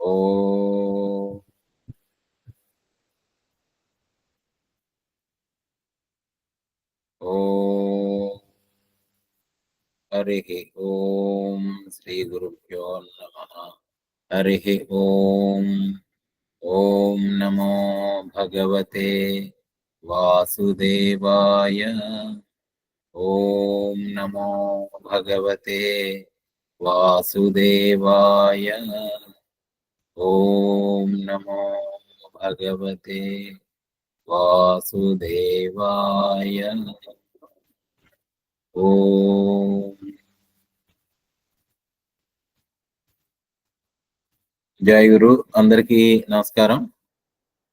ఓం ఓం హరి ఓం శ్రీ గురుభ్యో నమః. హరి ఓం. ఓం నమో భగవతే వాసుదేవాయ. ఓం నమో భగవతే వాసుదేవాయ. ఓం నమో భగవతే వాసుదేవాయ. ఓం. జై గురు. అందరికీ నమస్కారం.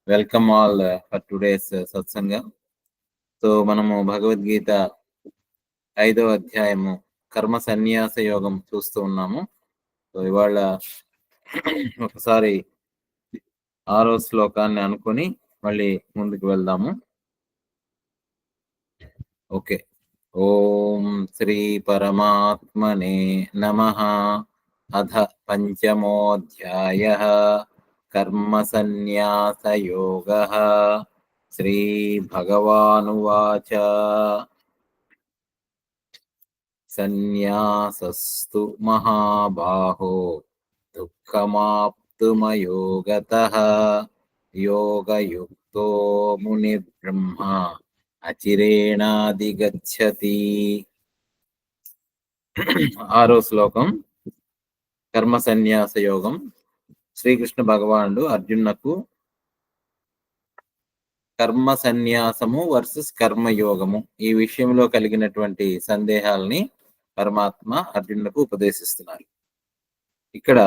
వెల్కమ్ ఆల్ ఫర్ టుడేస్ సత్సంగం. సో మనము భగవద్గీత 5వ అధ్యాయము కర్మ సన్యాస యోగం చూస్తూ ఉన్నాము. సో ఇవాళ ఒకసారి 6వ శ్లోకాన్ని అనుకొని మళ్ళీ ముందుకు వెళ్దాము. ఓకే. ఓం శ్రీ పరమాత్మనే నమః. అథ పంచమోऽధ్యాయః కర్మ సన్యాస యోగః. శ్రీ భగవానువాచ సన్యాసస్తు మహాబాహో దుఃఖమాప్తుమయోగతః యోగయుక్తో మునిర్బ్రహ్మ అచిరేణాధిగచ్చతి. 6వ శ్లోకం కర్మ సన్యాస యోగం. శ్రీకృష్ణ భగవానుడు అర్జునునకు కర్మ సన్యాసము వర్సెస్ కర్మయోగము ఈ విషయంలో కలిగినటువంటి సందేహాలని పరమాత్మ అర్జునులకు ఉపదేశిస్తున్నారు. ఇక్కడ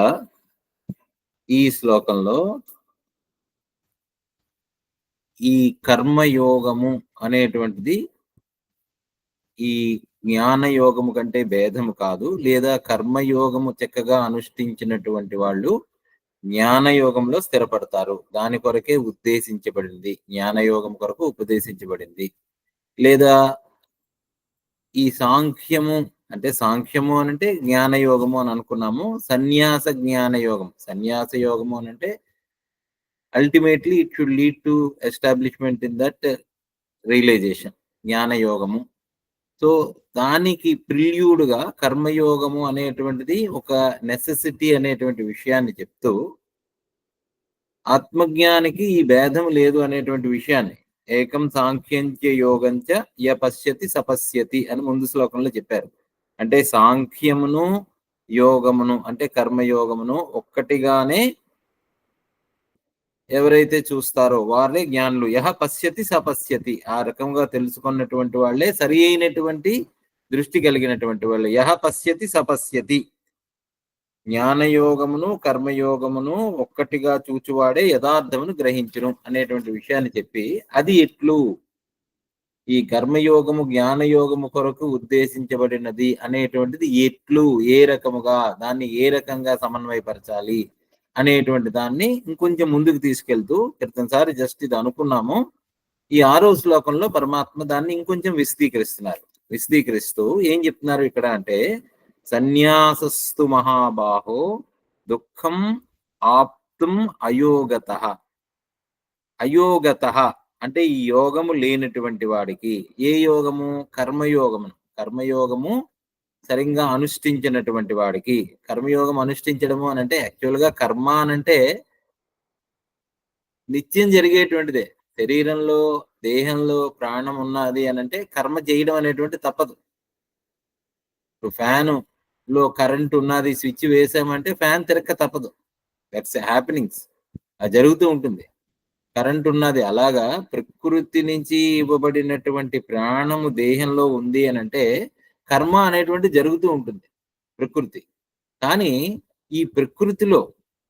ఈ శ్లోకంలో ఈ కర్మయోగము అనేటువంటిది ఈ జ్ఞానయోగము కంటే భేదము కాదు, లేదా కర్మయోగము చక్కగా అనుష్ఠించినటువంటి వాళ్ళు జ్ఞానయోగంలో స్థిరపడతారు. దాని కొరకే ఉద్దేశించబడింది, జ్ఞానయోగం కొరకు ఉపదేశించబడింది. లేదా ఈ సాంఖ్యము అంటే సాంఖ్యము అనంటే జ్ఞానయోగము అని అనుకున్నాము. సన్యాస జ్ఞానయోగం, సన్యాస యోగము అనంటే ultimately it should lead to establishment in that realization, జ్ఞానయోగము. సో దానికి ప్రిల్యూడ్గా కర్మయోగము అనేటువంటిది ఒక నెసెసిటీ అనేటువంటి విషయాన్ని చెప్తూ ఆత్మజ్ఞానికి ఈ భేదం లేదు అనేటువంటి విషయాన్ని ఏకం సాంఖ్యంచ యోగంచ య పశ్యతి సపశ్యతి అని ముందు శ్లోకంలో చెప్పారు. అంటే సాంఖ్యమును యోగమును అంటే కర్మయోగమును ఒక్కటిగానే ఎవరైతే చూస్తారో వారే జ్ఞానులు. యహ పశ్యతి సపశ్యతి, ఆ రకంగా తెలుసుకున్నటువంటి వాళ్ళే సరి అయినటువంటి దృష్టి కలిగినటువంటి వాళ్ళు. యహ పశ్యతి సపశ్యతి, జ్ఞానయోగమును కర్మయోగమును ఒక్కటిగా చూచువాడే యథార్థమును గ్రహించును అనేటువంటి విషయాన్ని చెప్పి, అది ఎట్లు ఈ కర్మయోగము జ్ఞానయోగము కొరకు ఉద్దేశించబడినది అనేటువంటిది ఎట్లు, ఏ రకముగా, దాన్ని ఏ రకంగా సమన్వయపరచాలి అనేటువంటి దాన్ని ఇంకొంచెం ముందుకు తీసుకెళ్తూ, క్రితంసారి జస్ట్ ఇది అనుకున్నాము, ఈ 6వ శ్లోకంలో పరమాత్మ దాన్ని ఇంకొంచెం విశదీకరిస్తూ ఏం చెప్తున్నారు ఇక్కడ అంటే, సన్యాసస్తు మహాబాహో దుఃఖం ఆప్తుం అయోగతః. అయోగతః అంటే ఈ యోగము లేనటువంటి వాడికి. ఏ యోగము? కర్మయోగము సరిగ్గా అనుష్ఠించినటువంటి వాడికి. కర్మయోగం అనుష్ఠించడము అని అంటే యాక్చువల్గా కర్మ అనంటే నిత్యం జరిగేటువంటిదే. శరీరంలో దేహంలో ప్రాణం ఉన్నది అనంటే కర్మ చేయడం అనేటువంటి తప్పదు. ఇప్పుడు ఫ్యాను లో కరెంట్ ఉన్నది, స్విచ్ వేసామంటే ఫ్యాన్ తిరక్క తప్పదు. దట్స్ హ్యాపెనింగ్స్, అది జరుగుతూ ఉంటుంది. కరెంట్ ఉన్నది. అలాగా ప్రకృతి నుంచి ఇవ్వబడినటువంటి ప్రాణము దేహంలో ఉంది అని అంటే కర్మ అనేటువంటి జరుగుతూ ఉంటుంది ప్రకృతి. కానీ ఈ ప్రకృతిలో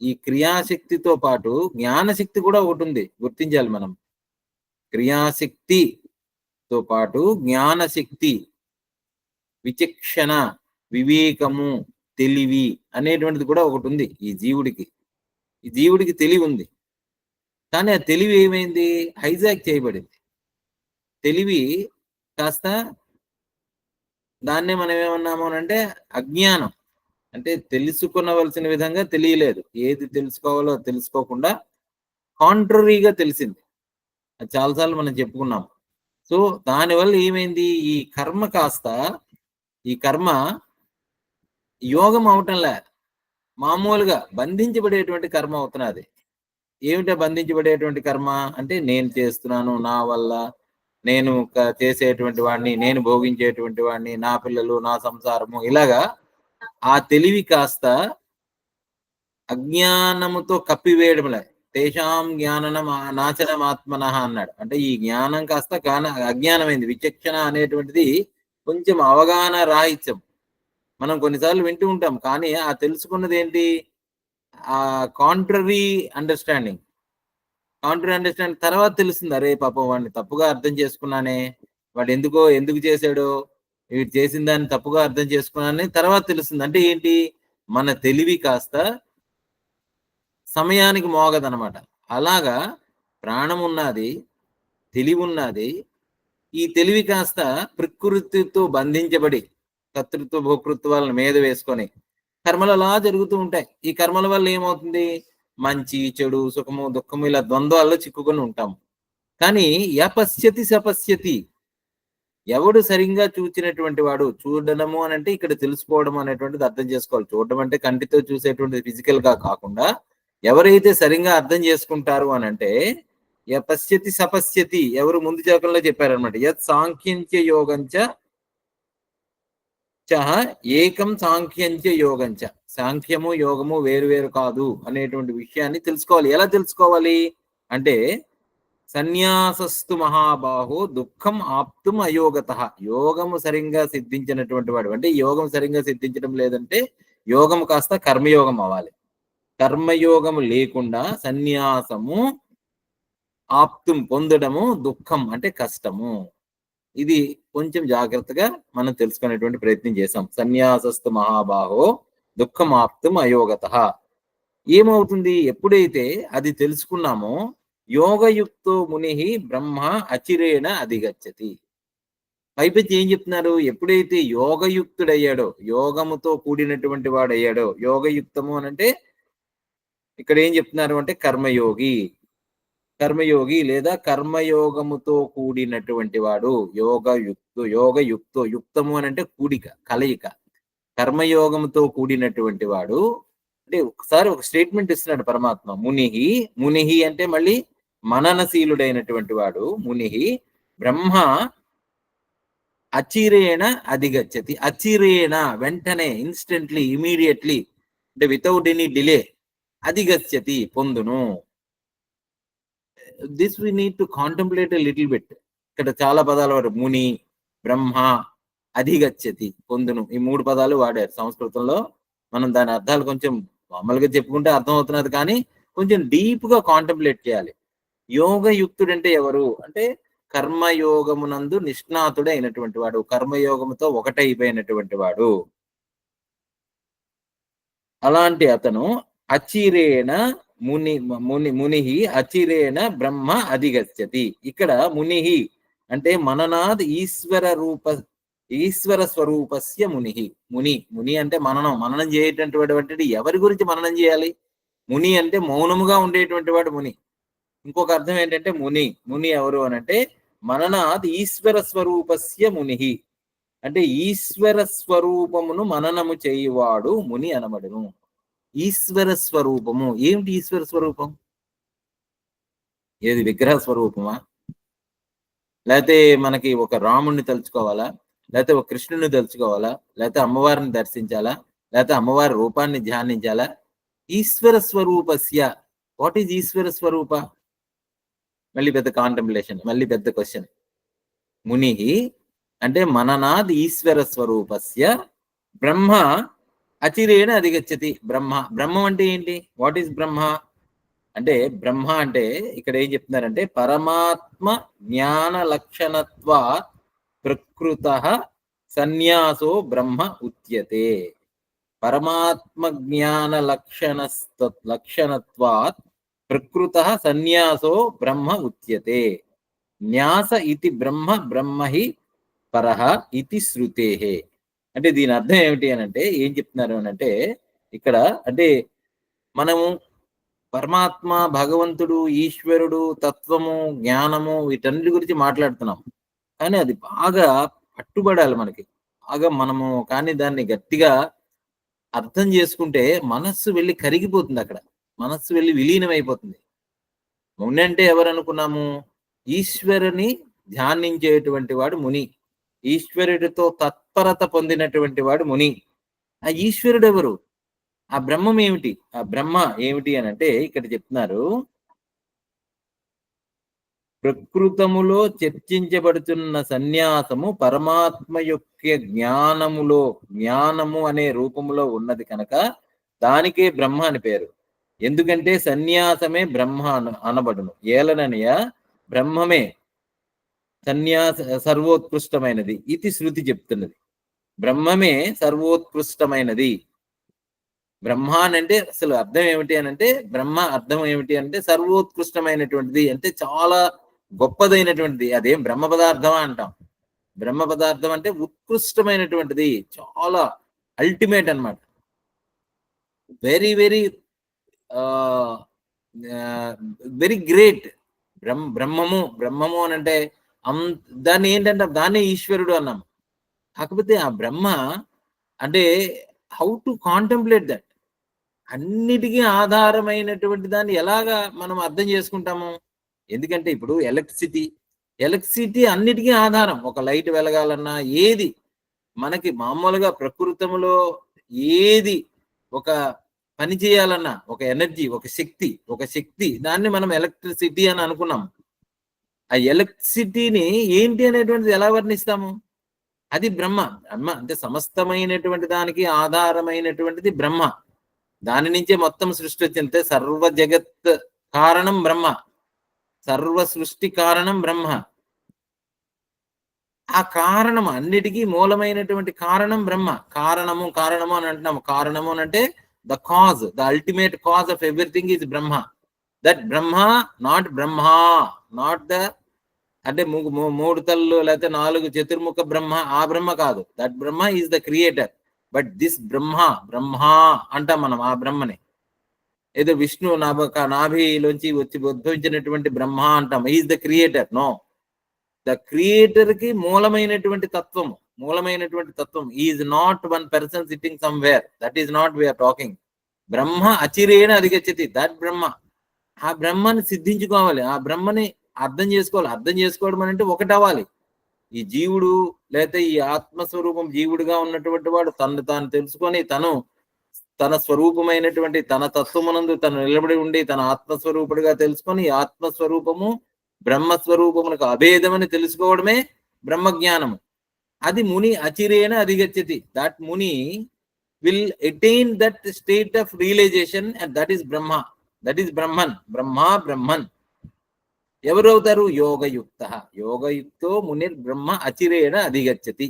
ఈ క్రియాశక్తితో పాటు జ్ఞానశక్తి కూడా ఒకటి ఉంది, గుర్తించాలి మనం. క్రియాశక్తితో పాటు జ్ఞానశక్తి, విచక్షణ, వివేకము, తెలివి అనేటువంటిది కూడా ఒకటి ఉంది ఈ జీవుడికి. ఈ జీవుడికి తెలివి ఉంది, కానీ ఆ తెలివి ఏమైంది? హైజాక్ చేయబడింది. తెలివి కాస్త దాన్నే మనం ఏమన్నాము అంటే అజ్ఞానం. అంటే తెలుసుకొనవలసిన విధంగా తెలియలేదు. ఏది తెలుసుకోవాలో తెలుసుకోకుండా కాంట్రరీగా తెలిసింది. అది చాలా సార్లు మనం చెప్పుకున్నాం. సో, దానివల్ల ఏమైంది? ఈ కర్మ యోగం అవటంలే. మామూలుగా బంధించబడేటువంటి కర్మ అవుతున్నది. ఏమిటా బంధించబడేటువంటి కర్మ? అంటే నేను చేస్తున్నాను, నా వల్ల, నేను చేసేటువంటి వాడిని, నేను భోగించేటువంటి వాడిని, నా పిల్లలు, నా సంసారము ఇలాగా ఆ తెలివి కాస్త అజ్ఞానముతో కప్పివేయడంలే. తేషాం జ్ఞాననం నాశనమాత్మనః అన్నాడు. అంటే ఈ జ్ఞానం కాస్త అజ్ఞానమైంది. విచక్షణ అనేటువంటిది కొంచెం అవగాహన రాహిత్యం. మనం కొన్నిసార్లు వింటూ ఉంటాం. కానీ ఆ తెలుసుకున్నది ఏంటి? Contrary understanding. కాంట్రరీ అండర్‌స్టాండింగ్ తర్వాత తెలుస్తుంది. అరే పాపం వాడిని తప్పుగా అర్థం చేసుకున్నానే. ఎందుకు చేసాడో, వీడు చేసిన దాన్ని తప్పుగా అర్థం చేసుకున్నానని తర్వాత తెలుస్తుంది. అంటే ఏంటి? మన తెలివి కాస్త సమయానికి మోగదనమాట. అలాగా ప్రాణమున్నది, తెలివున్నది. ఈ తెలివి కాస్త ప్రకృతితో బంధించబడి, కర్తృత్వ, భోక్తృత్వాలను మీద వేసుకొని కర్మలు అలా జరుగుతూ ఉంటాయి. ఈ కర్మల వల్ల ఏమవుతుంది? మంచి, చెడు, సుఖము, దుఃఖము ఇలా ద్వంద్వాల్లో చిక్కుకొని ఉంటాం. కానీ యపశ్యతి సపశ్యతి. ఎవడు సరిగ్గా చూచినటువంటి వాడు, చూడడము అనంటే ఇక్కడ తెలుసుకోవడం అనేటువంటిది అర్థం చేసుకోవాలి. చూడడం అంటే కంటితో చూసేటువంటిది ఫిజికల్ గా కాకుండా ఎవరైతే సరిగ్గా అర్థం చేసుకుంటారు అనంటే యపశ్యతి సపశ్యతి. ఎవరు ముందు శ్లోకంలో చెప్పారనమాట. యత్ సాంఖ్యంచ యోగంచ చహ ఏకం సాంఖ్యంచ యోగంచ. సాంఖ్యము యోగము వేరు కాదు అనేటువంటి విషయాన్ని తెలుసుకోవాలి. ఎలా తెలుసుకోవాలి అంటే సన్యాసస్తు మహాబాహో దుఃఖం ఆప్తుం అయోగత. యోగము సరిగ్గా సిద్ధించినటువంటి వాడు, అంటే యోగం సరిగ్గా సిద్ధించడం లేదంటే యోగం కాస్త కర్మయోగం అవ్వాలి. కర్మయోగము లేకుండా సన్యాసము ఆప్తుం పొందడము, దుఃఖం అంటే కష్టము. ఇది కొంచెం జాగ్రత్తగా మనం తెలుసుకునేటువంటి ప్రయత్నం చేశాం. సన్యాసస్తు మహాబాహో దుఃఖం ఆప్తుం అయోగత. ఏమవుతుంది? ఎప్పుడైతే అది తెలుసుకున్నామో యోగయుక్తో ముని బ్రహ్మ అచిరేణ అధిగచ్చతి. పైపెచ్చి ఏం చెప్తున్నారు? ఎప్పుడైతే యోగయుక్తుడయ్యాడో, యోగముతో కూడినటువంటి వాడయ్యాడో, యోగయుక్తము అనంటే ఇక్కడ ఏం చెప్తున్నారు అంటే కర్మయోగి లేదా కర్మయోగముతో కూడినటువంటి వాడు. యుక్తము అని అంటే కూడిక, కలయిక. కర్మయోగముతో కూడినటువంటి వాడు అంటే ఒకసారి ఒక స్టేట్మెంట్ ఇస్తున్నాడు పరమాత్మ. మునిహి అంటే మళ్ళీ మననశీలుడైనటువంటి వాడు. మునిహి బ్రహ్మ అచిరేణ అధిగచ్చతి. అచిరేణ వెంటనే, ఇన్స్టెంట్లీ, ఇమీడియట్లీ, అంటే వితౌట్ ఎనీ డిలే అధిగచ్చతి పొందును. This we need to contemplate a little bit. ఇక్కడ చాలా పదాలు వాడు. ముని, బ్రహ్మ, అధిగచ్చతి, పొందును. ఈ 3 పదాలు వాడారు సంస్కృతంలో. మనం దాని అర్థాలు కొంచెం మామూలుగా చెప్పుకుంటే అర్థం అవుతున్నది, కానీ కొంచెం డీప్ గా కాంటెంప్లేట్ చేయాలి. యోగయుక్తుడంటే ఎవరు అంటే కర్మయోగమునందు నిష్ణాతుడు అయినటువంటి వాడు, కర్మయోగముతో ఒకటైపోయినటువంటి వాడు. అలాంటి అతను అచిరేణ మునిహి అచిరేణ బ్రహ్మ అధిగచ్చతి. ఇక్కడ మునిహి అంటే మననాద్ ఈశ్వర స్వరూపస్య మునిహి. ముని అంటే మననం చేయటటువంటి ఎవరి గురించి మననం చేయాలి? ముని అంటే మౌనముగా ఉండేటువంటి వాడు ముని. ఇంకొక అర్థం ఏంటంటే ముని ఎవరు అనంటే మననాద్ ఈశ్వర స్వరూపస్య మునిహి. అంటే ఈశ్వర స్వరూపమును మననము చేయువాడు ముని అనబడును. ఈశ్వర స్వరూపము ఏమిటి? ఈశ్వర స్వరూపం ఏది? విగ్రహ స్వరూపమా? లేకపోతే మనకి ఒక రాముణ్ణి తలుచుకోవాలా? లేకపోతే ఒక కృష్ణుని తలుచుకోవాలా? లేకపోతే అమ్మవారిని దర్శించాలా? లేకపోతే అమ్మవారి రూపాన్ని ధ్యానించాలా? ఈశ్వర స్వరూపస్య. వాట్ ఈజ్ ఈశ్వర స్వరూప? మళ్ళీ పెద్ద కాంటెంప్లేషన్, మళ్ళీ పెద్ద క్వశ్చన్. మునిహి అంటే మననాద్ ఈశ్వర స్వరూపస్య బ్రహ్మ అచిరేణ అధిగచ్చతి. బ్రహ్మం అంటే ఏంటి? వాట్ ఈస్ బ్రహ్మ అంటే? బ్రహ్మ అంటే ఇక్కడ ఏం చెప్తున్నారంటే పరమాత్మ జ్ఞాన లక్షణత్వా ప్రకృత సన్యాసో బ్రహ్మ ఉచ్యతే. పరమాత్మ జ్ఞాన లక్షణత్వాత్ ప్రకృత సన్యాసో బ్రహ్మ ఉచ్యతే. న్యాస ఇతి బ్రహ్మ హి పరః ఇతి శ్రుతేః. అంటే దీని అర్థం ఏమిటి అనంటే, ఏం చెప్తున్నారు అనంటే, ఇక్కడ అంటే మనము పరమాత్మ, భగవంతుడు, ఈశ్వరుడు, తత్వము, జ్ఞానము వీటన్నిటి గురించి మాట్లాడుతున్నాం. కానీ అది బాగా పట్టుబడాలి మనకి. బాగా మనము కానీ దాన్ని గట్టిగా అర్థం చేసుకుంటే మనస్సు వెళ్లి కరిగిపోతుందక్కడ. మనస్సు వెళ్లి విలీనమైపోతుంది. ముని అంటే ఎవరనుకున్నాము? ఈశ్వరుని ధ్యానించేటువంటి వాడు ముని. ఈశ్వరుడితో తత్పరత పొందినటువంటి వాడు ముని. ఆ ఈశ్వరుడెవరు? ఆ బ్రహ్మం ఏమిటి? ఆ బ్రహ్మ ఏమిటి అనంటే ఇక్కడ చెప్తున్నారు. ప్రకృతములో చర్చించబడుతున్న సన్యాసము పరమాత్మ యొక్క జ్ఞానము అనే రూపములో ఉన్నది కనుక దానికే బ్రహ్మ అని పేరు. ఎందుకంటే సన్యాసమే బ్రహ్మ అనబడును. ఏలననయ బ్రహ్మమే సర్వోత్కృష్టమైనది ఇది శృతి చెప్తున్నది. బ్రహ్మమే సర్వోత్కృష్టమైనది. బ్రహ్మ అంటే అసలు అర్థం ఏమిటి అనంటే, బ్రహ్మ అర్థం ఏమిటి అంటే సర్వోత్కృష్టమైనటువంటిది, అంటే చాలా గొప్పదైనటువంటిది. అదేం బ్రహ్మ పదార్థమా అంటాం. బ్రహ్మ పదార్థం అంటే ఉత్కృష్టమైనటువంటిది, చాలా అల్టిమేట్ అన్నమాట. Very very very great. బ్రహ్మము అని అంటే దాన్ని ఏంటంటే దాన్ని ఈశ్వరుడు అన్నాం. కాకపోతే ఆ బ్రహ్మ అంటే హౌ టు కాంటెంప్లేట్ దట్, అన్నిటికీ ఆధారమైనటువంటి దాన్ని ఎలాగా మనం అర్థం చేసుకుంటాము? ఎందుకంటే ఇప్పుడు ఎలక్ట్రిసిటీ అన్నిటికీ ఆధారం. ఒక లైట్ వెలగాలన్నా ఏది మనకి మామూలుగా ప్రకృతంలో ఏది ఒక పని చేయాలన్నా ఒక ఎనర్జీ, ఒక శక్తి దాన్ని మనం ఎలక్ట్రిసిటీ అని అనుకున్నాం. ఆ ఎలక్ట్రిసిటీని ఏంటి అనేటువంటిది ఎలా వర్ణిస్తాము? అది బ్రహ్మ. అంటే సమస్తమైనటువంటి దానికి ఆధారమైనటువంటిది బ్రహ్మ. దాని నుంచే మొత్తం సృష్టి వచ్చింది. సర్వ జగత్ కారణం బ్రహ్మ, సర్వ సృష్టి కారణం బ్రహ్మ. ఆ కారణం అన్నిటికీ మూలమైనటువంటి కారణం బ్రహ్మ. కారణము అని అంటున్నాము. కారణము అని అంటే the cause, the ultimate cause of everything is Brahma. That Brahma, not Brahma, not the అంటే మూడు తల్లు లేకపోతే 4 చతుర్ముఖ బ్రహ్మ, ఆ బ్రహ్మ కాదు. That Brahma is the creator. But this Brahma అంటాం మనం ఆ బ్రహ్మని. ఏదో విష్ణు నాభిలోంచి వచ్చి ఉద్భవించినటువంటి బ్రహ్మ అంటాం. Is the creator. No, the creator కి మూలమైనటువంటి తత్వం is not one person sitting somewhere. That is not we're talking. Brahma అచిరేణ అధిగచ్చతి. దట్ బ్రహ్మ. ఆ బ్రహ్మని సిద్ధించుకోవాలి. ఆ బ్రహ్మని అర్థం చేసుకోవాలి. అర్థం చేసుకోవడం అంటే ఒకటవ్వాలి. ఈ జీవుడు లేకపోతే ఈ ఆత్మస్వరూపం జీవుడుగా ఉన్నటువంటి వాడు తను తాను తెలుసుకొని తన స్వరూపమైనటువంటి తన తత్వమునందు తను నిలబడి ఉండి తన ఆత్మస్వరూపుడిగా తెలుసుకొని ఆత్మస్వరూపము బ్రహ్మస్వరూపమునకు అభేదమని తెలుసుకోవడమే బ్రహ్మజ్ఞానము. అది ముని అచిరేణ అధిగచ్చతి. దట్ ముని will attain that state of realization and that is Brahma. That is Brahman. ఎవరు అవుతారు? యోగయుక్తో మునిర్ బ్రహ్మ అచిరేణ అధిగచ్చతి.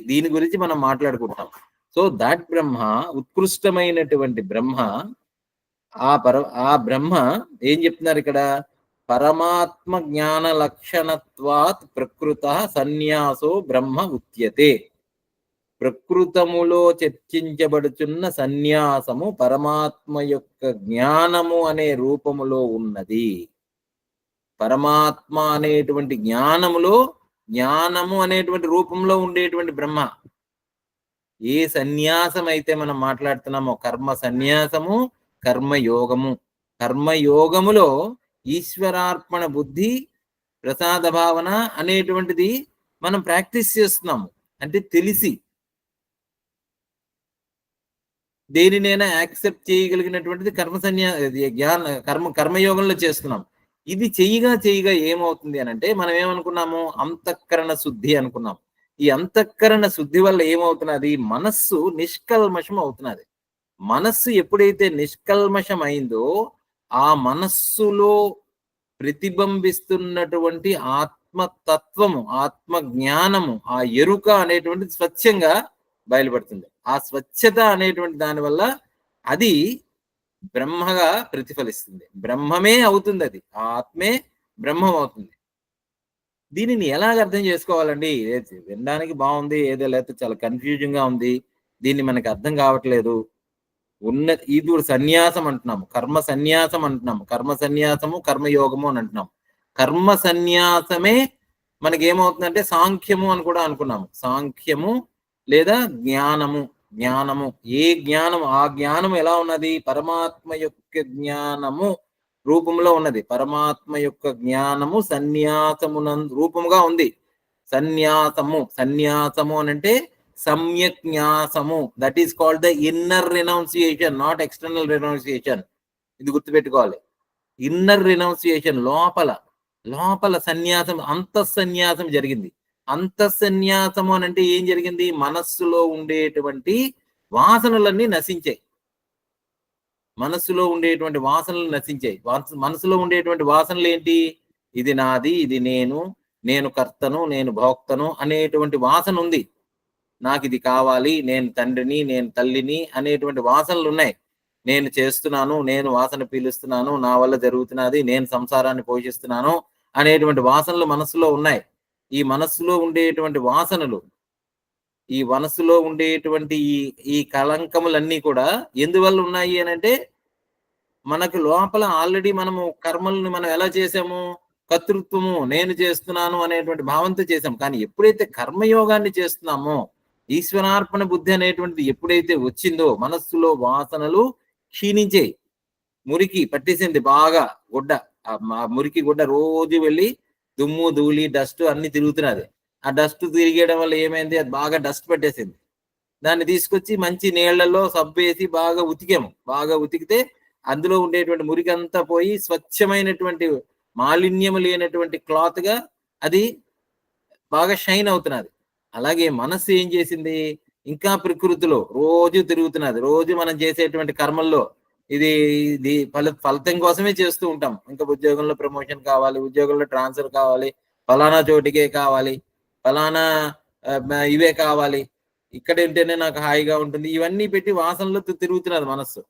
దీని గురించి మనం మాట్లాడుకుంటాం. సో దట్ బ్రహ్మ, ఉత్కృష్టమైనటువంటి బ్రహ్మ, ఆ బ్రహ్మ ఏం చెప్తున్నారు ఇక్కడ? పరమాత్మ జ్ఞాన లక్షణత్వాత్ ప్రకృత సన్యాసో బ్రహ్మ ఉచ్యతే. ప్రకృతములో చర్చించబడుచున్న సన్యాసము పరమాత్మ యొక్క జ్ఞానము అనే రూపములో ఉన్నది. పరమాత్మ అనేటువంటి జ్ఞానము అనేటువంటి రూపంలో ఉండేటువంటి బ్రహ్మ. ఏ సన్యాసం అయితే మనం మాట్లాడుతున్నామో, కర్మ సన్యాసము, కర్మయోగములో ఈశ్వరార్పణ బుద్ధి, ప్రసాద భావన అనేటువంటిది మనం ప్రాక్టీస్ చేస్తున్నాము. అంటే తెలిసి దేనినైనా యాక్సెప్ట్ చేయగలిగినటువంటిది కర్మయోగంలో చేస్తున్నాం. ఇది చెయ్యగా ఏమవుతుంది అనంటే మనం ఏమనుకున్నాము? అంతఃకరణ శుద్ధి అనుకున్నాం. ఈ అంతఃకరణ శుద్ధి వల్ల ఏమవుతున్నది? మనస్సు నిష్కల్మషం అవుతున్నది. మనస్సు ఎప్పుడైతే నిష్కల్మషం అయిందో ఆ మనస్సులో ప్రతిబింబిస్తున్నటువంటి ఆత్మతత్వము, ఆత్మ జ్ఞానము, ఆ ఎరుక అనేటువంటిది స్వచ్ఛంగా బయలుపడుతుంది. ఆ స్వచ్ఛత అనేటువంటి దాని వల్ల అది బ్రహ్మగా ప్రతిఫలిస్తుంది. బ్రహ్మమే అవుతుంది. అది ఆ ఆత్మే బ్రహ్మం అవుతుంది. దీనిని ఎలాగ అర్థం చేసుకోవాలండి? వినడానికి బాగుంది, ఏదో లేకపోతే చాలా కన్‌ఫ్యూజింగ్ గా ఉంది. దీన్ని మనకి అర్థం కావట్లేదు. ఇది సన్యాసం అంటున్నాము. కర్మ సన్యాసం అంటున్నాము. కర్మ సన్యాసము, కర్మయోగము అని అంటున్నాం. కర్మ సన్యాసమే మనకేమవుతుందంటే సాంఖ్యము అని కూడా అనుకున్నాము. సాంఖ్యము లేదా జ్ఞానము. జ్ఞానము ఏ జ్ఞానం, ఆ జ్ఞానం ఎలా ఉన్నది? పరమాత్మ యొక్క జ్ఞానము రూపంలో ఉన్నది. పరమాత్మ యొక్క జ్ఞానము సన్యాసమునందు రూపముగా ఉంది. సన్యాసము, సన్యాసము అనంటే సమ్యక్ న్యాసము. That is called the inner renunciation, not external renunciation. ఇది గుర్తుపెట్టుకోవాలి. ఇన్నర్ రినౌన్సియేషన్, లోపల లోపల సన్యాసం, అంతఃసన్యాసం జరిగింది. అంతఃసన్యాసము అనంటే ఏం జరిగింది? మనస్సులో ఉండేటువంటి వాసనలన్నీ నశించాయి. మనస్సులో ఉండేటువంటి వాసనలు నశించాయి. మనసులో ఉండేటువంటి వాసనలు ఏంటి? ఇది నాది, ఇది నేను, నేను కర్తను, నేను భోక్తను అనేటువంటి వాసన ఉంది. నాకు ఇది కావాలి, నేను తండ్రిని, నేను తల్లిని అనేటువంటి వాసనలు ఉన్నాయి. నేను చేస్తున్నాను, నేను వాసన పీలుస్తున్నాను, నా వల్ల జరుగుతున్నది, నేను సంసారాన్ని పోషిస్తున్నాను అనేటువంటి వాసనలు మనస్సులో ఉన్నాయి. ఈ మనస్సులో ఉండేటువంటి వాసనలు, ఈ మనస్సులో ఉండేటువంటి ఈ కళంకములన్నీ కూడా ఎందువల్ల ఉన్నాయి అనంటే, మనకు లోపల ఆల్రెడీ మనము కర్మలను మనం ఎలా చేసాము? కర్తృత్వము, నేను చేస్తున్నాను అనేటువంటి భావంతో చేసాం. కానీ ఎప్పుడైతే కర్మయోగాన్ని చేస్తున్నామో, ఈశ్వరార్పణ బుద్ధి అనేటువంటిది ఎప్పుడైతే వచ్చిందో, మనస్సులో వాసనలు క్షీణించాయి. మురికి పట్టేసింది బాగా గుడ్డ. ఆ మురికి గుడ్డ రోజు వెళ్ళి దుమ్ము, ధూళి, డస్ట్ అన్ని తిరుగుతున్నది. ఆ డస్ట్ తిరిగేయడం వల్ల ఏమైంది? అది బాగా డస్ట్ పట్టేసింది. దాన్ని తీసుకొచ్చి మంచి నీళ్లలో సబ్బు వేసి బాగా ఉతికాము. బాగా ఉతికితే అందులో ఉండేటువంటి మురికి అంతా పోయి స్వచ్ఛమైనటువంటి మాలిన్యం లేనటువంటి క్లాత్ గా అది బాగా షైన్ అవుతున్నది. అలాగే మనస్సు ఏం చేసింది? ఇంకా ప్రకృతిలో రోజు తిరుగుతున్నది. రోజు మనం చేసేటువంటి కర్మల్లో ఇది ఇది ఫలితం కోసమే చేస్తూ ఉంటాం. ఇంకా ఉద్యోగంలో ప్రమోషన్ కావాలి, ఉద్యోగంలో ట్రాన్స్ఫర్ కావాలి, ఫలానా చోటికే కావాలి, ఫలానా ఇవే కావాలి, ఇక్కడ ఉంటేనే నాకు హాయిగా ఉంటుంది. ఇవన్నీ పెట్టి వాసనలతో తిరుగుతున్నది మనస్సు.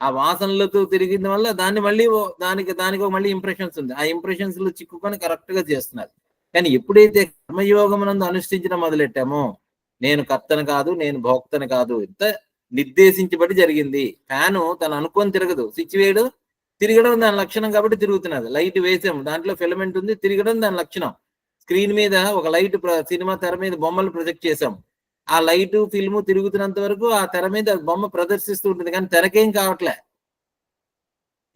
ఆ వాసనలతో తిరిగిన వల్ల దాన్ని మళ్ళీ దానికి మళ్ళీ ఇంప్రెషన్స్ ఉంది. ఆ ఇంప్రెషన్స్ లో చిక్కుకొని కరెక్ట్ గా చేస్తున్నారు. కానీ ఎప్పుడైతే కర్మయోగమునందు అనుష్ఠించడం మొదలెట్టామో, నేను కర్తను కాదు, నేను భోక్తను కాదు, ఇంత నిర్దేశించబడి జరిగింది. ఫ్యాను తను అనుకొని తిరగదు. స్విచ్ వేయడు, తిరగడం దాని లక్షణం కాబట్టి తిరుగుతున్నది. లైట్ వేసాము, దాంట్లో ఫిలమెంట్ ఉంది, తిరగడం దాని లక్షణం. స్క్రీన్ మీద ఒక లైట్, సినిమా తెర మీద బొమ్మలు ప్రొజెక్ట్ చేసాం. ఆ లైటు ఫిల్ము తిరుగుతున్నంత వరకు ఆ తెర మీద బొమ్మ ప్రదర్శిస్తూ ఉంటుంది, కానీ తెరకేం కావట్లే.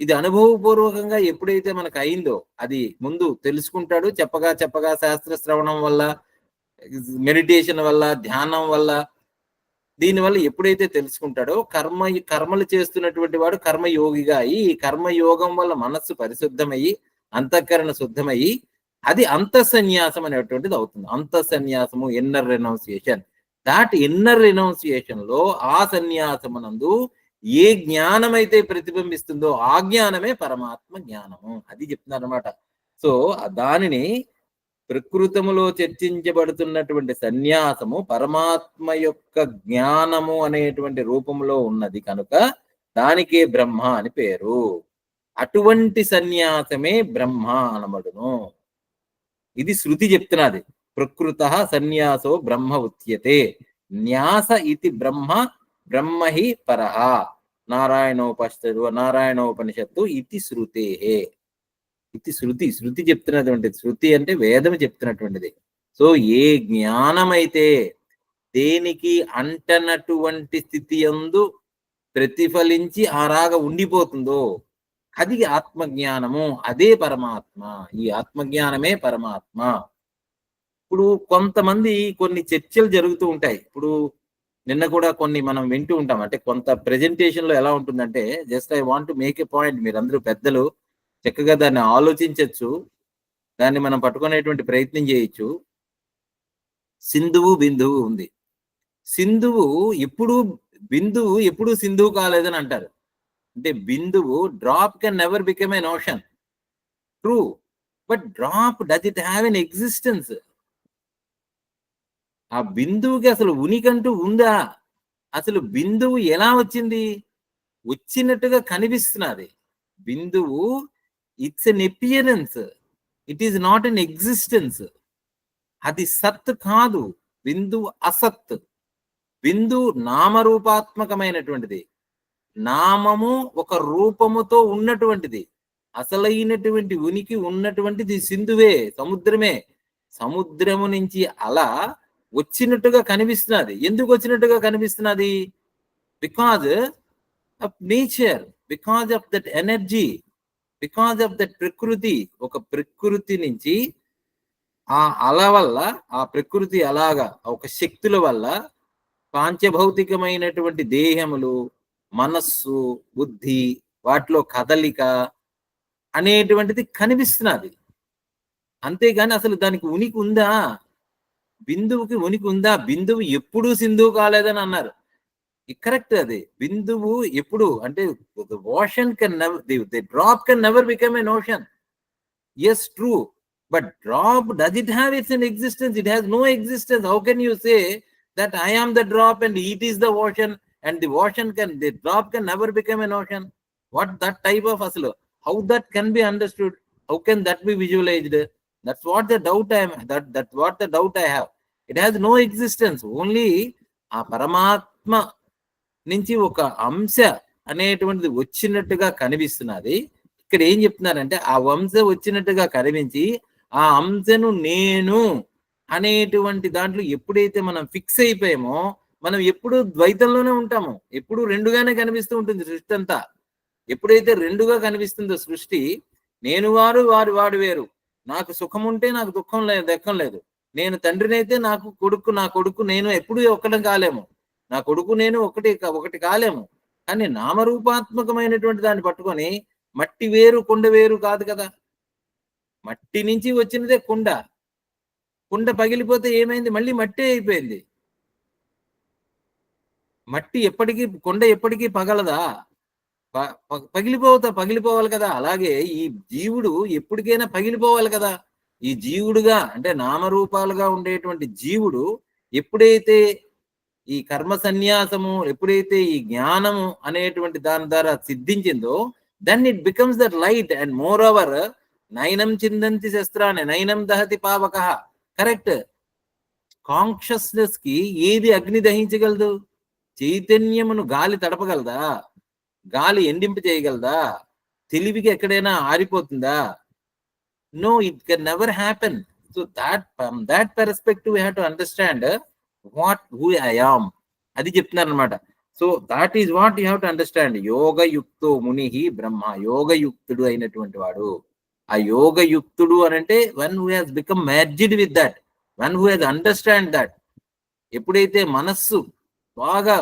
ఇది అనుభవపూర్వకంగా ఎప్పుడైతే మనకు అయిందో, అది ముందు తెలుసుకుంటాడు. చెప్పగా చెప్పగా శాస్త్ర శ్రవణం వల్ల, మెడిటేషన్ వల్ల, ధ్యానం వల్ల, దీనివల్ల ఎప్పుడైతే తెలుసుకుంటాడో కర్మలు చేస్తున్నటువంటి వాడు కర్మయోగిగా అయ్యి, ఈ కర్మయోగం వల్ల మనస్సు పరిశుద్ధమయ్యి, అంతఃకరణ శుద్ధమయ్యి, అది అంతఃసన్యాసం అనేటువంటిది అవుతుంది. అంతఃసన్యాసము, inner renunciation. That inner renunciation లో ఆ సన్యాసమునందు ఏ జ్ఞానం అయితే ప్రతిబింబిస్తుందో ఆ జ్ఞానమే పరమాత్మ జ్ఞానము. అది చెప్తున్నారు అనమాట. సో దానిని ప్రకృతములో చర్చించబడుతున్నటువంటి సన్యాసము పరమాత్మ యొక్క జ్ఞానము అనేటువంటి రూపంలో ఉన్నది కనుక దానికే బ్రహ్మ అని పేరు. అటువంటి సన్యాసమే బ్రహ్మ అనబడును. ఇది శృతి చెప్తున్నది. ప్రకృత సన్యాసో బ్రహ్మ ఉచ్యతే, న్యాస ఇది బ్రహ్మ బ్రహ్మహి పరహ. నారాయణోపనిషత్తు ఇది శృతే. ఇది శృతి చెప్తున్నటువంటిది. శృతి అంటే వేదం చెప్తున్నటువంటిది. సో ఏ జ్ఞానమైతే దేనికి అంటనటువంటి స్థితి యందు ప్రతిఫలించి ఆరాగా ఉండిపోతుందో అది ఆత్మజ్ఞానము, అదే పరమాత్మ. ఈ ఆత్మజ్ఞానమే పరమాత్మ. ఇప్పుడు కొంతమంది కొన్ని చర్చలు జరుగుతూ ఉంటాయి. ఇప్పుడు నిన్న కూడా కొన్ని మనం వింటూ ఉంటాం. అంటే కొంత ప్రెజెంటేషన్ లో ఎలా ఉంటుందంటే, just I want to make a point. మీరందరూ పెద్దలు చక్కగా దాన్ని ఆలోచించవచ్చు, దాన్ని మనం పట్టుకునేటువంటి ప్రయత్నం చేయొచ్చు. సింధువు బిందువు ఉంది. సింధువు ఎప్పుడు సింధువు కాలేదని అంటారు. అంటే బిందువు, drop can never become an ocean. True, but drop does it have an existence? ఆ బిందువుకి అసలు ఉనికంటూ ఉందా? అసలు బిందువు ఎలా వచ్చింది? వచ్చినట్టుగా కనిపిస్తున్నది. బిందువు it's an appearance, it is not an existence. అది సత్ కాదు, బిందువు అసత్. బిందువు నామరూపాత్మకమైనటువంటిది. నామము ఒక రూపముతో ఉన్నటువంటిది. అసలైనటువంటి ఉనికి ఉన్నటువంటిది సింధువే, సముద్రమే. సముద్రము నుంచి అలా వచ్చినట్టుగా కనిపిస్తున్నది. ఎందుకు వచ్చినట్టుగా కనిపిస్తున్నది? Because of nature, because of that energy, because of that ప్రకృతి. ఒక ప్రకృతి నుంచి ఆ అల వల్ల, ఆ ప్రకృతి అలాగా ఒక శక్తుల వల్ల పాంచభౌతికమైనటువంటి దేహములు, మనస్సు, బుద్ధి, వాటిలో కదలిక అనేటువంటిది కనిపిస్తున్నది. అంతేగాని అసలు దానికి ఉనికి ఉందా? బిందువుకి ఉనికి ఉందా? బిందువు ఎప్పుడూ సింధువు కాలేదని అన్నారు. కరెక్ట్ అది. బిందువు ఎప్పుడు అంటే ocean can never, the drop can never become an ocean. Yes, true. But drop, does it have its an existence? It has no existence. How can you say that I am the drop and it is the ocean, and the drop can never become an ocean? What that type of aslo? How that can be understood? How can that be visualized? That's what the doubt I am. That's what the doubt I have. It has no existence. Only ఆ పరమాత్మ నుంచి ఒక అంశ అనేటువంటిది వచ్చినట్టుగా కనిపిస్తున్నది. ఇక్కడ ఏం చెప్తున్నారంటే ఆ వంశ వచ్చినట్టుగా కనిపించి ఆ అంశను నేను అనేటువంటి దాంట్లో ఎప్పుడైతే మనం ఫిక్స్ అయిపోయామో మనం ఎప్పుడు ద్వైతంలోనే ఉంటాము. ఎప్పుడు రెండుగానే కనిపిస్తూ ఉంటుంది సృష్టి అంతా. ఎప్పుడైతే రెండుగా కనిపిస్తుందో సృష్టి, నేను వారు వారు వాడు వేరు, నాకు సుఖం ఉంటే నాకు దుఃఖం లేదు, దక్కం లేదు, నేను తండ్రినైతే నాకు కొడుకు, నా కొడుకు నేను ఎప్పుడు ఒక్కడం కాలేము, నా కొడుకు నేను ఒకటి కాలేము. కానీ నామరూపాత్మకమైనటువంటి దాన్ని పట్టుకొని మట్టి వేరు కొండ వేరు కాదు కదా. మట్టి నుంచి వచ్చినదే కుండ. కుండ పగిలిపోతే ఏమైంది? మళ్ళీ మట్టే అయిపోయింది. మట్టి ఎప్పటికీ, కొండ ఎప్పటికీ పగలదా? పగిలిపోవాలి కదా. అలాగే ఈ జీవుడు ఎప్పటికైనా పగిలిపోవాలి కదా. ఈ జీవుడుగా అంటే నామరూపాలుగా ఉండేటువంటి జీవుడు ఎప్పుడైతే ఈ కర్మ సన్యాసము, ఎప్పుడైతే ఈ జ్ఞానము అనేటువంటి దాని ద్వారా సిద్ధించిందో, then it becomes that light. And moreover, నైనం చిందంతి శస్త్రాన్ని నైనం దహతి పావక. కరెక్ట్. కాన్షియస్నెస్ కి ఏది అగ్ని దహించగలదు? చైతన్యమును గాలి తడపగలదా? గాలి ఎండింప చేయగలదా? తెలివికి ఎక్కడైనా ఆరిపోతుందా? No, it can never happen. So that perspective we have to understand who I am. అది చెప్తున్నారు అనమాట. So that is what you have to understand. యోగయుక్తో ముని బ్రహ్మ. యోగయుక్తుడు అయినటువంటి వాడు. ఆ యోగయుక్తుడు అని అంటే one who has become merged with that, one who has understand that. ఎప్పుడైతే మనస్సు బాగా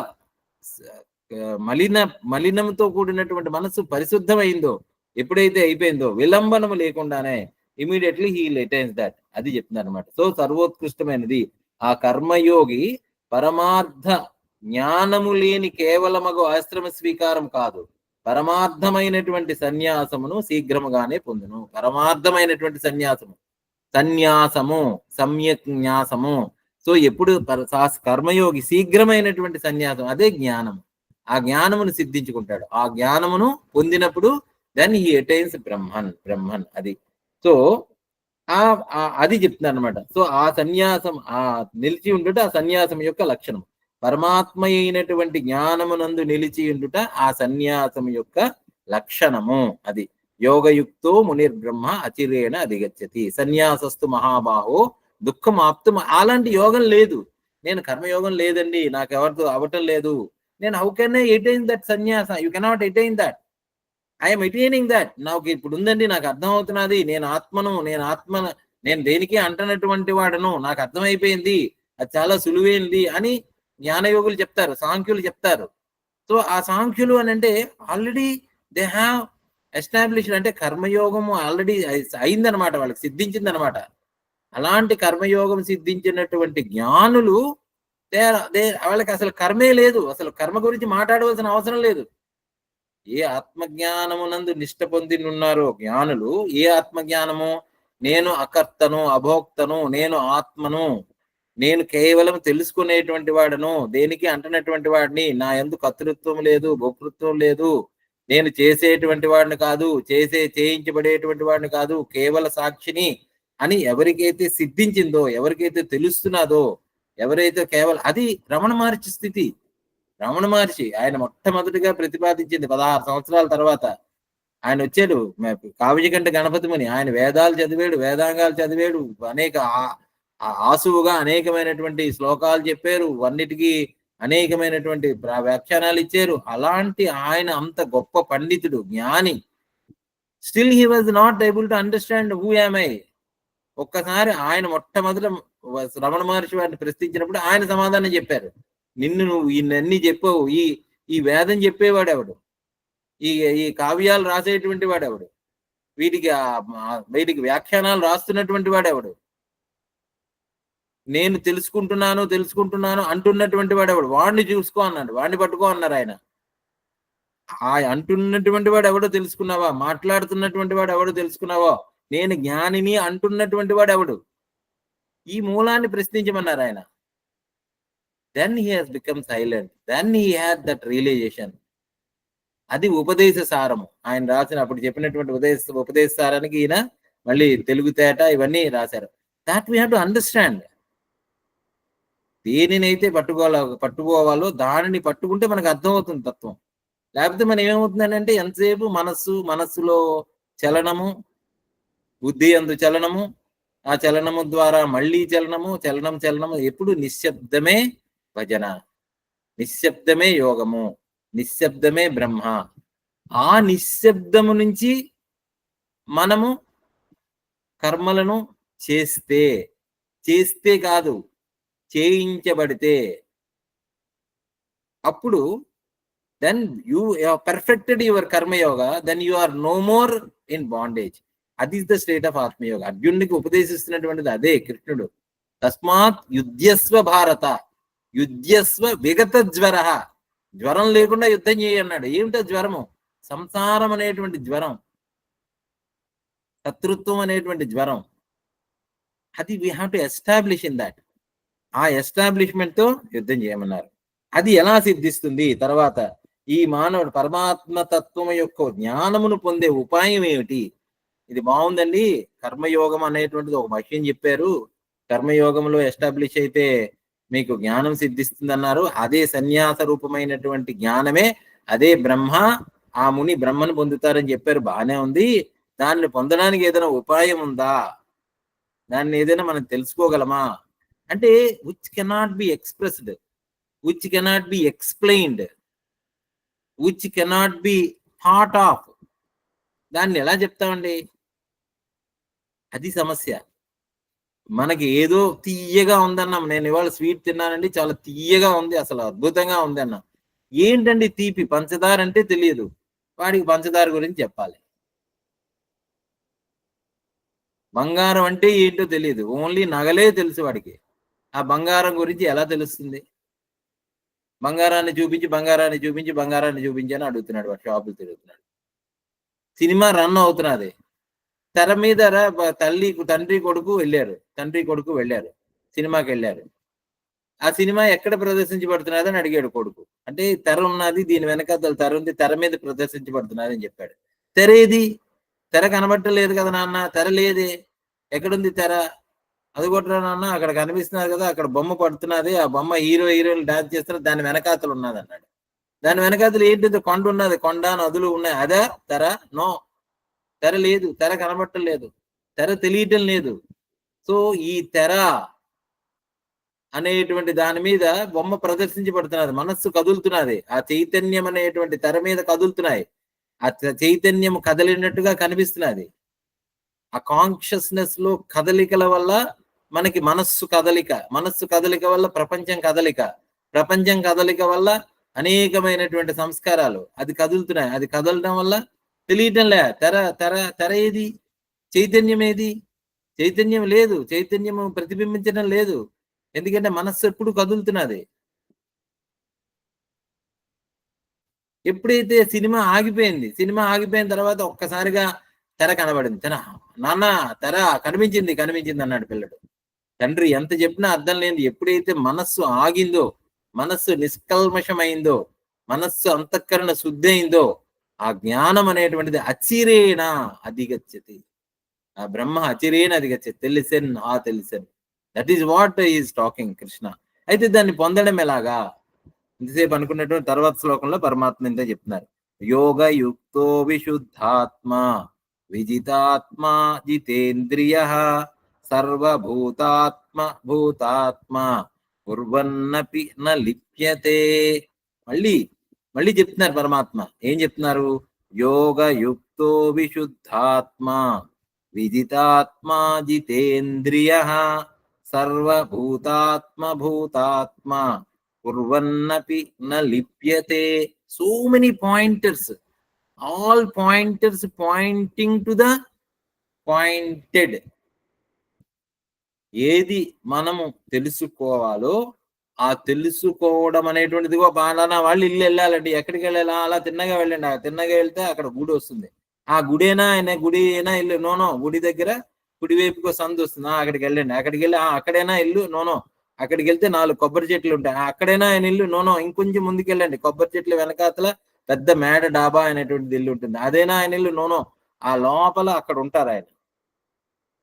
మలినంతో కూడినటువంటి మనస్సు పరిశుద్ధమైందో, ఎప్పుడైతే అయిపోయిందో విలంబనము లేకుండానే ఇమీడియట్లీ హీ అటైన్స్ దట్. అది చెప్తున్నారు అనమాట. సో సర్వోత్కృష్టమైనది ఆ కర్మయోగి పరమార్థ జ్ఞానము లేని కేవలమగు ఆశ్రమ స్వీకారం కాదు, పరమార్థమైనటువంటి సన్యాసమును శీఘ్రముగానే పొందును. పరమార్థమైనటువంటి సన్యాసము సమ్యక్ న్యాసము. సో ఎప్పుడు కర్మయోగి శీఘ్రమైనటువంటి సన్యాసం, అదే జ్ఞానం. ఆ జ్ఞానమును సిద్ధించుకుంటాడు. ఆ జ్ఞానమును పొందినప్పుడు దెన్ హీ అటైన్స్ బ్రహ్మన్. అది. సో అది చెప్తున్నారు అనమాట. సో ఆ సన్యాసం, ఆ నిలిచి ఉండుట ఆ సన్యాసం యొక్క లక్షణం. పరమాత్మ అయినటువంటి జ్ఞానమునందు నిలిచి ఉండుట ఆ సన్యాసం యొక్క లక్షణము. అది యోగయుక్తో మునిర్బ్రహ్మ అచిరేణ అధిగచ్చతి. సన్యాసస్తు మహాబాహో దుఃఖం ఆప్తం. అలాంటి యోగం లేదు. నేను కర్మయోగం లేదండి, నాకు ఎవరితో అవటం లేదు, నేను how can I attain that సన్యాస? You cannot attain that. I'm attaining that. నాకు ఇప్పుడు ఉందండి, నాకు అర్థం అవుతున్నది, నేను ఆత్మను, నేను దేనికి అంటనటువంటి వాడను, నాకు అర్థమైపోయింది, అది చాలా సులువైంది అని జ్ఞానయోగులు చెప్తారు, సాంఖ్యులు చెప్తారు. సో ఆ సాంఖ్యులు అని అంటే ఆల్రెడీ దే హ్యావ్ ఎస్టాబ్లిష్డ్, అంటే కర్మయోగము ఆల్రెడీ అయిందనమాట, వాళ్ళకి సిద్ధించిందనమాట. అలాంటి కర్మయోగం సిద్ధించినటువంటి జ్ఞానులు వాళ్ళకి అసలు కర్మే లేదు, అసలు కర్మ గురించి మాట్లాడవలసిన అవసరం లేదు. ఏ ఆత్మజ్ఞానమునందు నిష్ట పొంది ఉన్నారో జ్ఞానులు, ఏ ఆత్మజ్ఞానము? నేను అకర్తను, అభోక్తను, నేను ఆత్మను, నేను కేవలం తెలుసుకునేటువంటి వాడను, దేనికి అంటనటువంటి వాడిని, నా యందు కర్తృత్వం లేదు, భోక్తృత్వం లేదు, నేను చేసేటువంటి వాడిని కాదు, చేయించబడేటువంటి వాడిని కాదు, కేవల సాక్షిని, అని ఎవరికైతే సిద్ధించిందో, ఎవరికైతే తెలుస్తున్నదో, ఎవరైతే కేవలం అది రమణ మహర్షి స్థితి. రమణ మహర్షి ఆయన మొట్టమొదటిగా ప్రతిపాదించింది 16 సంవత్సరాల తర్వాత. ఆయన వచ్చాడు కావ్యకంఠ గణపతి ముని. ఆయన వేదాలు చదివాడు, వేదాంగాలు చదివాడు, అనేక ఆసువుగా అనేకమైనటువంటి శ్లోకాలు చెప్పారు, అన్నిటికీ అనేకమైనటువంటి వ్యాఖ్యానాలు ఇచ్చారు. అలాంటి ఆయన అంత గొప్ప పండితుడు, జ్ఞాని, still he was not able to understand who am I. ఒక్కసారి ఆయన మొట్టమొదట రమణ మహర్షి వారిని ప్రశ్నించినప్పుడు ఆయన సమాధానం చెప్పారు. నిన్ను నువ్వు ఇవన్నీ చెప్పావు, ఈ వేదం చెప్పేవాడు ఎవడు, ఈ కావ్యాలు రాసేటువంటి వాడెవడు, వీటికి వ్యాఖ్యానాలు రాస్తున్నటువంటి వాడెవడు, నేను తెలుసుకుంటున్నాను అంటున్నటువంటి వాడెవడు, వాడిని చూసుకో అన్నాడు, వాడిని పట్టుకో అన్నారు ఆయన. అంటున్నటువంటి వాడు ఎవడో తెలుసుకున్నావా, మాట్లాడుతున్నటువంటి వాడు ఎవడో తెలుసుకున్నావో, నేను జ్ఞానిని అంటున్నటువంటి వాడు ఎవడు, ఈ మూలాన్ని ప్రశ్నించమన్నారు ఆయన. Then he has become silent, then he had that realization. అది ఉపదేశ సారము. ఆయన రాసిన అప్పుడు చెప్పినటువంటి ఉపదేశ సారానికి ఈయన మళ్ళీ తెలుగు తేట ఇవన్నీ రాశారు. That we have to understand. దేనినైతే పట్టుకోవాలో దానిని పట్టుకుంటే మనకు అర్థమవుతుంది తత్వం. లేకపోతే మనం ఏమవుతుందంటే ఎంతసేపు మనస్సులో చలనము, బుద్ధి అందు చలనము, ఆ చలనము ద్వారా మళ్ళీ చలనము, ఎప్పుడు నిశ్శబ్దమే భజన, నిశ్శబ్దమే యోగము, నిశ్శబ్దమే బ్రహ్మ. ఆ నిశ్శబ్దము నుంచి మనము కర్మలను చేస్తే కాదు, చేయించబడితే అప్పుడు then you perfected your karmayoga, then you are no more in bondage. అది is the state of atmayoga. అర్జునుడికి ఉపదేశిస్తున్నటువంటిది అదే కృష్ణుడు. తస్మాత్ యుధ్యస్వ భారత, యుధ్యస్వ విగత జ్వర. జ్వరం లేకుండా యుద్ధం చేయన్నాడు. ఏమిటో జ్వరము? సంసారం అనేటువంటి జ్వరం, శత్రుత్వం అనేటువంటి జ్వరం. అది we have to establish in that. ఆ ఎస్టాబ్లిష్మెంట్ తో యుద్ధం చేయమన్నారు. అది ఎలా సిద్ధిస్తుంది? తర్వాత ఈ మానవుడు పరమాత్మ తత్వం యొక్క జ్ఞానమును పొందే ఉపాయం ఏమిటి? ఇది బాగుందండి. కర్మయోగం అనేటువంటిది ఒక విషయం చెప్పారు. కర్మయోగంలో ఎస్టాబ్లిష్ అయితే మీకు జ్ఞానం సిద్ధిస్తుంది అన్నారు. అదే సన్యాస రూపమైనటువంటి జ్ఞానమే, అదే బ్రహ్మ. ఆ ముని బ్రహ్మను పొందుతారని చెప్పారు. బాగానే ఉంది. దాన్ని పొందడానికి ఏదైనా ఉపాయం ఉందా? దాన్ని ఏదైనా మనం తెలుసుకోగలమా అంటే, which cannot be expressed, which cannot be explained, which cannot be thought of. దాన్ని ఎలా చెప్తామండి? అది సమస్య. మనకి ఏదో తీయగా ఉందన్నాం. నేను ఇవాళ స్వీట్ తిన్నానండి, చాలా తీయగా ఉంది, అసలు అద్భుతంగా ఉంది అన్నా. ఏంటండి తీపి? పంచదార అంటే తెలియదు, వాడికి పంచదార గురించి చెప్పాలి. బంగారం అంటే ఏంటో తెలియదు, ఓన్లీ నగలే తెలుసు వాడికి. ఆ బంగారం గురించి ఎలా తెలుస్తుంది? బంగారాన్ని చూపించి అని అడుగుతున్నాడు వాడు. షాపులు తిరుగుతున్నాడు. సినిమా రన్ అవుతున్నది. తెర మీద తండ్రి కొడుకు వెళ్ళారు, సినిమాకి వెళ్ళారు. ఆ సినిమా ఎక్కడ ప్రదర్శించబడుతున్నది అని అడిగాడు కొడుకు. అంటే తెర ఉన్నది, దీని వెనకాల తెర ఉంది, తెర మీద ప్రదర్శించబడుతున్నది అని చెప్పాడు. తెర ఏది? తెర కనబట్టలేదు కదా నాన్న. తెర లేదే. ఎక్కడుంది తెర? అది కొట్టరా నాన్న, అక్కడ కనిపిస్తున్నారు కదా, అక్కడ బొమ్మ పడుతున్నది, ఆ బొమ్మ హీరోయిన్లు డాన్స్ చేస్తున్నారు, దాని వెనకాతలు ఉన్నది అన్నాడు. దాని వెనకాతలు ఏంటిది? కొండ ఉన్నది, కొండ నదులు ఉన్నాయి, అదే తెర? నో, తెర లేదు, తెర కనబట్టలేదు, తెర తెలియటం లేదు. సో ఈ తెర అనేటువంటి దాని మీద బొమ్మ ప్రదర్శించబడుతున్నది, మనస్సు కదులుతున్నది, ఆ చైతన్యం అనేటువంటి తెర మీద కదులుతున్నాయి, ఆ చైతన్యం కదిలినట్టుగా కనిపిస్తున్నది. ఆ కాన్షియస్నెస్ లో కదలికల వల్ల మనకి మనస్సు కదలిక వల్ల ప్రపంచం కదలిక వల్ల అనేకమైనటువంటి సంస్కారాలు అది కదులుతున్నాయి. అది కదలడం వల్ల తెలియటంలే తెర ఏది? చైతన్యం ఏది? చైతన్యం లేదు, చైతన్యము ప్రతిబింబించడం లేదు. ఎందుకంటే మనస్సు ఎప్పుడు కదులుతున్నది. ఎప్పుడైతే సినిమా ఆగిపోయిన తర్వాత ఒక్కసారిగా తెర కనబడింది. నాన్న తెర కనిపించింది అన్నాడు పిల్లడు. తండ్రి ఎంత చెప్పినా అర్థం లేని ఎప్పుడైతే మనస్సు ఆగిందో, మనస్సు నిష్కల్మషమైందో, మనస్సు అంతఃకరణ శుద్ధి అయిందో, ఆ జ్ఞానం అనేటువంటిది అచిరేణ అధిగచ్చతి. ఆ బ్రహ్మ అచిరేణ అధిగచ్చతి, తెలిసెన్ ఆ తెలిసెన్. That is what is talking Krishna. అయితే దాన్ని పొందడం ఎలాగా? ఇంతసేపు అనుకున్నటువంటి తర్వాత శ్లోకంలో పరమాత్మ ఇంతే చెప్తున్నారు. యోగయుక్తో విశుద్ధాత్మ విజితాత్మ జితేంద్రియ సర్వభూతాత్మ భూతాత్మ కుర్వన్నపి న లిప్యతే. మళ్ళీ మళ్ళీ చెప్తున్నారు పరమాత్మ. ఏం చెప్తున్నారు? యోగయుక్తో విశుద్ధాత్మ విజితాత్మ జితేంద్రియ సర్వభూతాత్మ భూతాత్మ కుర్వన్నపి న లిప్యతే. So many pointers, all pointers pointing to the pointed. ఏది మనము తెలుసుకోవాలో ఆ తెలుసుకోవడం అనేటువంటిది, బాగా వాళ్ళు ఇల్లు వెళ్ళాలండి, ఎక్కడికి వెళ్ళాలా? అలా తిన్నగా వెళ్ళండి. ఆ తిన్నగా వెళ్తే అక్కడ గుడి వస్తుంది. ఆ గుడేనా ఆయన గుడి అయినా ఇల్లు? నోనో, గుడి దగ్గర కుడివైపుకో సందు వస్తుంది, అక్కడికి వెళ్ళండి. అక్కడికి వెళ్ళి అక్కడైనా ఇల్లు? నోనో. అక్కడికి వెళ్తే 4 కొబ్బరి చెట్లు ఉంటాయి, అక్కడైనా ఆయన ఇల్లు? నోనో. ఇంకొంచెం ముందుకు వెళ్ళండి, కొబ్బరి చెట్లు వెనకాతల పెద్ద మేడ డాబా అనేటువంటిది ఇల్లు ఉంటుంది, అదేనా ఆయన ఇల్లు? నోనో. ఆ లోపల అక్కడ ఉంటారు ఆయన,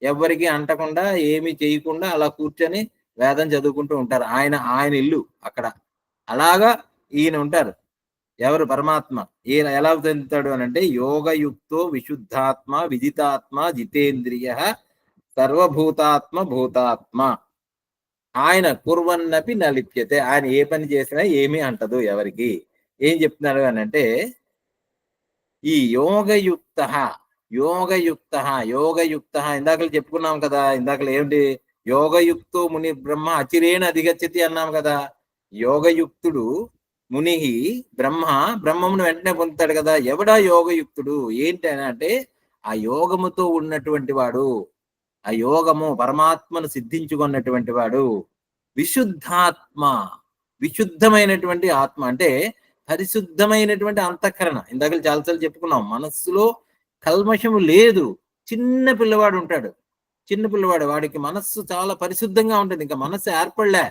ఎవరికి అంటకుండా ఏమి చేయకుండా అలా కూర్చొని వేదం చదువుకుంటూ ఉంటారు. ఆయన ఇల్లు అక్కడ. అలాగా ఈయన ఉంటారు. ఎవరు? పరమాత్మ. ఈయన ఎలా చెందుతాడు అని అంటే, యోగయుక్తో విశుద్ధాత్మ విజితాత్మ జితేంద్రియ సర్వభూతాత్మ భూతాత్మ. ఆయన కుర్వన్నపి నలిప్యతే. ఆయన ఏ పని చేసినా ఏమీ అంటదు ఎవరికి. ఏం చెప్తున్నాడు అని అంటే, ఈ యోగయుక్త యోగయుక్త ఇందాకలు చెప్పుకున్నాం కదా. ఇందాకలు ఏమిటి? యోగయుక్తో ముని బ్రహ్మ అచిరేణ అధిగచ్చతి అన్నాం కదా. యోగయుక్తుడు ముని బ్రహ్మమును వెంటనే పొందుతాడు కదా. ఎవడా యోగయుక్తుడు? ఏంటి అని అంటే, ఆ యోగముతో ఉన్నటువంటి వాడు, ఆ యోగము పరమాత్మను సిద్ధించుకున్నటువంటి వాడు. విశుద్ధాత్మ, విశుద్ధమైనటువంటి ఆత్మ అంటే పరిశుద్ధమైనటువంటి అంతఃకరణ. ఇందాక చాలాసార్లు చెప్పుకున్నాం, మనస్సులో కల్మషము లేదు. చిన్న పిల్లవాడు ఉంటాడు, చిన్న పిల్లవాడు, వాడికి మనస్సు చాలా పరిశుద్ధంగా ఉంటుంది. ఇంకా మనస్సు ఏర్పడలే.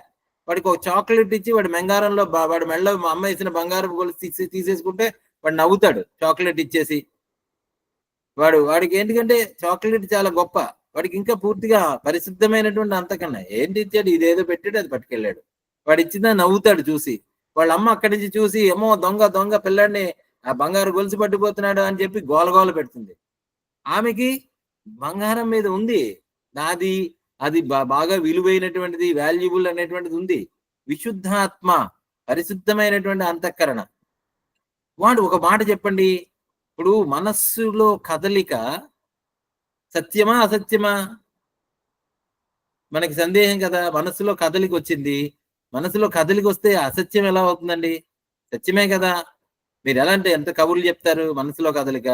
వాడికి ఒక చాక్లెట్ ఇచ్చి వాడి మెంగారంలో వాడి మెళ్ళ మా అమ్మ ఇచ్చిన బంగారం గొలుసు తీసేసుకుంటే వాడు నవ్వుతాడు చాక్లెట్ ఇచ్చేసి. వాడికి ఏంటికంటే చాక్లెట్ చాలా గొప్ప. వాడికి ఇంకా పూర్తిగా పరిశుద్ధమైనటువంటి అంతకన్నా ఏంటి ఇచ్చాడు, ఇదేదో పెట్టాడు, అది పట్టుకెళ్ళాడు. వాడు ఇచ్చిందా నవ్వుతాడు చూసి. వాళ్ళ అమ్మ అక్కడి నుంచి చూసి, ఏమో దొంగ పిల్లాడిని ఆ బంగారు గొలుసు పట్టిపోతున్నాడు అని చెప్పి గోలగోల పెడుతుంది. ఆమెకి బంగారం మీద ఉంది, అది బాగా విలువైనటువంటిది, వాల్యుబుల్ అనేటువంటిది ఉంది. విశుద్ధాత్మ, పరిశుద్ధమైనటువంటి అంతఃకరణ. వాడు ఒక మాట చెప్పండి, ఇప్పుడు మనస్సులో కదలిక సత్యమా అసత్యమా? మనకి సందేహం కదా. మనస్సులో కదలిక వచ్చింది, మనసులో కదలిక వస్తే అసత్యం ఎలా అవుతుందండి? సత్యమే కదా. మీరు ఎలా అంటే ఎంత కబుర్లు చెప్తారు? మనసులో కదలిక.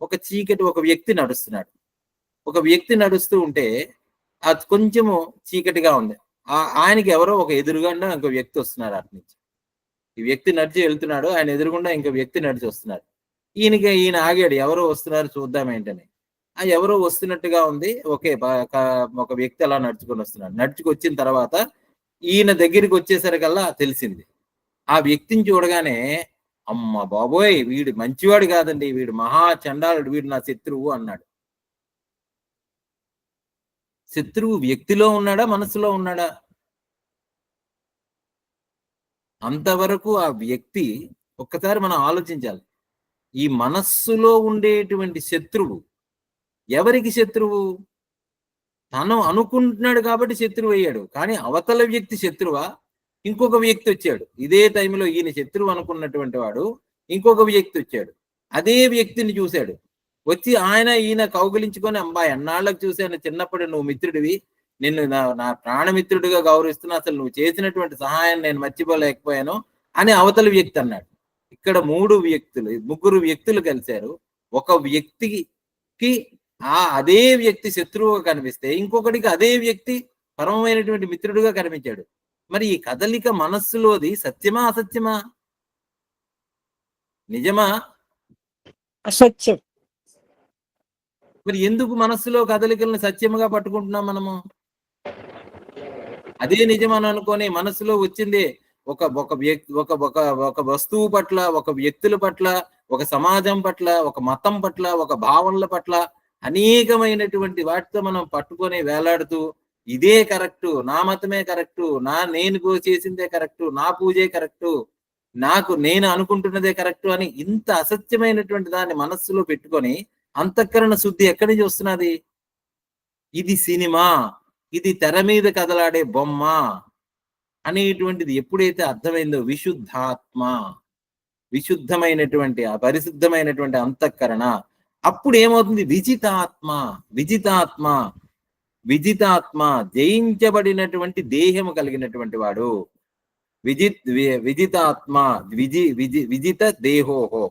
ఒక వ్యక్తి నడుస్తున్నాడు, ఒక వ్యక్తి నడుస్తూ ఉంటే అది కొంచెము చీకటిగా ఉంది. ఆయనకి ఎవరో ఒక ఎదురుగుండా ఇంకో వ్యక్తి వస్తున్నారు అటు నుంచి. ఈ వ్యక్తి నడిచి వెళ్తున్నాడు, ఆయన ఎదురుగుండా ఇంకో వ్యక్తి నడిచి వస్తున్నారు. ఈయన ఆగాడు, ఎవరో వస్తున్నారు చూద్దాం ఏంటని. ఆ ఎవరో వస్తున్నట్టుగా ఉంది. ఓకే, ఒక వ్యక్తి అలా నడుచుకొని వస్తున్నాడు. నడుచుకొచ్చిన తర్వాత ఈయన దగ్గరికి వచ్చేసరికల్లా తెలిసింది. ఆ వ్యక్తిని చూడగానే, అమ్మ బాబోయ్, వీడు మంచివాడు కాదండి, వీడు మహా చండాలుడు, వీడు నా శత్రువు అన్నాడు. శత్రువు వ్యక్తిలో ఉన్నాడా, మనసులో ఉన్నాడా? అంతవరకు ఆ వ్యక్తి, ఒక్కసారి మనం ఆలోచించాలి. ఈ మనస్సులో ఉండేటువంటి శత్రువు ఎవరికి శత్రువు? తను అనుకుంటున్నాడు కాబట్టి శత్రువు అయ్యాడు. కానీ అవతల వ్యక్తి శత్రువా? ఇంకొక వ్యక్తి వచ్చాడు. ఇదే టైంలో ఈయన శత్రువు అనుకున్నటువంటి వాడు ఇంకొక వ్యక్తి వచ్చాడు. అదే వ్యక్తిని చూశాడు. వచ్చి ఈయన కౌగిలించుకొని, అమ్మాయి ఎన్నాళ్ళకు చూశాను, చిన్నప్పుడు నువ్వు మిత్రుడివి, నిన్ను నా ప్రాణమిత్రుడిగా గౌరవిస్తున్నా, అసలు నువ్వు చేసినటువంటి సహాయం నేను మర్చిపోలేకపోయాను అని అవతల వ్యక్తి అన్నాడు. ఇక్కడ ముగ్గురు వ్యక్తులు కలిశారు. ఒక వ్యక్తికి అదే వ్యక్తి శత్రువుగా కనిపిస్తే, ఇంకొకటికి అదే వ్యక్తి పరమమైనటువంటి మిత్రుడుగా కనిపించాడు. మరి ఈ కదలిక మనస్సులోది సత్యమా అసత్యమా? నిజమా అసత్యం? మరి ఎందుకు మనస్సులో కదలికలను సత్యముగా పట్టుకుంటున్నాం మనము? అదే నిజమని అనుకొని మనస్సులో వచ్చింది ఒక వస్తువు పట్ల, ఒక వ్యక్తుల పట్ల, ఒక సమాజం పట్ల, ఒక మతం పట్ల, ఒక భావనల పట్ల అనేకమైనటువంటి వాటితో మనం పట్టుకొని వేలాడుతూ ఇదే కరెక్టు, నా మతమే కరెక్టు, నేను చేసిందే కరెక్టు, నా పూజే కరెక్టు, నేను అనుకుంటున్నదే కరెక్టు అని ఇంత అసత్యమైనటువంటి దాన్ని మనస్సులో పెట్టుకొని అంతఃకరణ శుద్ధి ఎక్కడి నుంచి వస్తున్నది? ఇది సినిమా, ఇది తెర మీద కదలాడే బొమ్మ అనేటువంటిది ఎప్పుడైతే అర్థమైందో విశుద్ధమైనటువంటి పరిశుద్ధమైనటువంటి అంతఃకరణ, అప్పుడు ఏమవుతుంది? విజితాత్మ జయించబడినటువంటి దేహము కలిగినటువంటి వాడు. విజితాత్మ విజిత దేహోహో.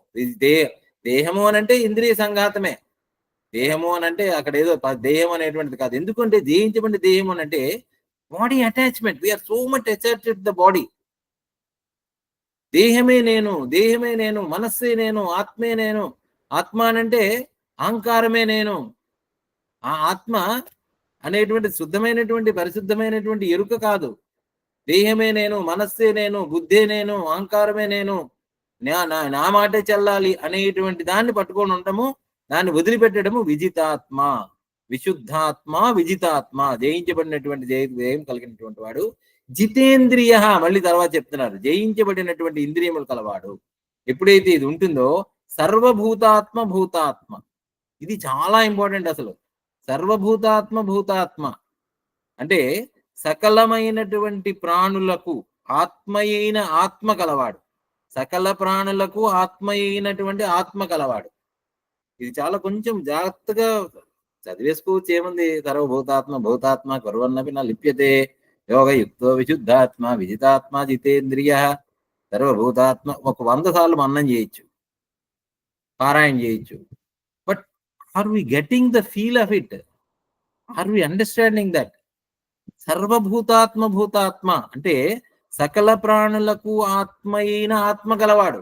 దేహము అనంటే ఇంద్రియ సంఘాతమే. దేహము అనంటే అక్కడ ఏదో దేహం అనేటువంటిది కాదు. ఎందుకంటే జయించబడిన దేహం అనంటే body attachment. We are so much attached the body. దేహమే నేను, మనస్సే నేను, ఆత్మే నేను. ఆత్మ అనంటే అహంకారమే నేను. ఆ ఆత్మ అనేటువంటి శుద్ధమైనటువంటి పరిశుద్ధమైనటువంటి ఎరుక కాదు. దేహమే నేను, మనస్సే నేను, బుద్ధే నేను, అహంకారమే నేను, నా మాటే చెల్లాలి అనేటువంటి దాన్ని పట్టుకొని ఉండటము, దాన్ని వదిలిపెట్టడము విజితాత్మ. విజితాత్మ జయించబడినటువంటి దేహం కలిగినటువంటి వాడు. జితేంద్రియ, మళ్ళీ తర్వాత చెప్తున్నారు, జయించబడినటువంటి ఇంద్రియములు కలవాడు. ఎప్పుడైతే ఇది ఉంటుందో భూతాత్మ. ఇది చాలా ఇంపార్టెంట్ అసలు. భూతాత్మ అంటే సకలమైనటువంటి ప్రాణులకు ఆత్మయైన ఆత్మ కలవాడు. సకల ప్రాణులకు ఆత్మయైనటువంటి ఆత్మ కలవాడు. ఇది చాలా కొంచెం జాగ్రత్తగా చదివేసుకోవచ్చు. ఏముంది? భూతాత్మ కరువన్నపి నా లిప్యతే యోగయుక్తో విశుద్ధాత్మ విజితాత్మ జితేంద్రియ సర్వభూతాత్మ. ఒక 100 సార్లు మన్నం చేయొచ్చు, పారాయణ చేయొచ్చు. But are we getting the feel of it? Are we understanding that? భూతాత్మ అంటే సకల ప్రాణులకు ఆత్మయైన ఆత్మ గలవాడు.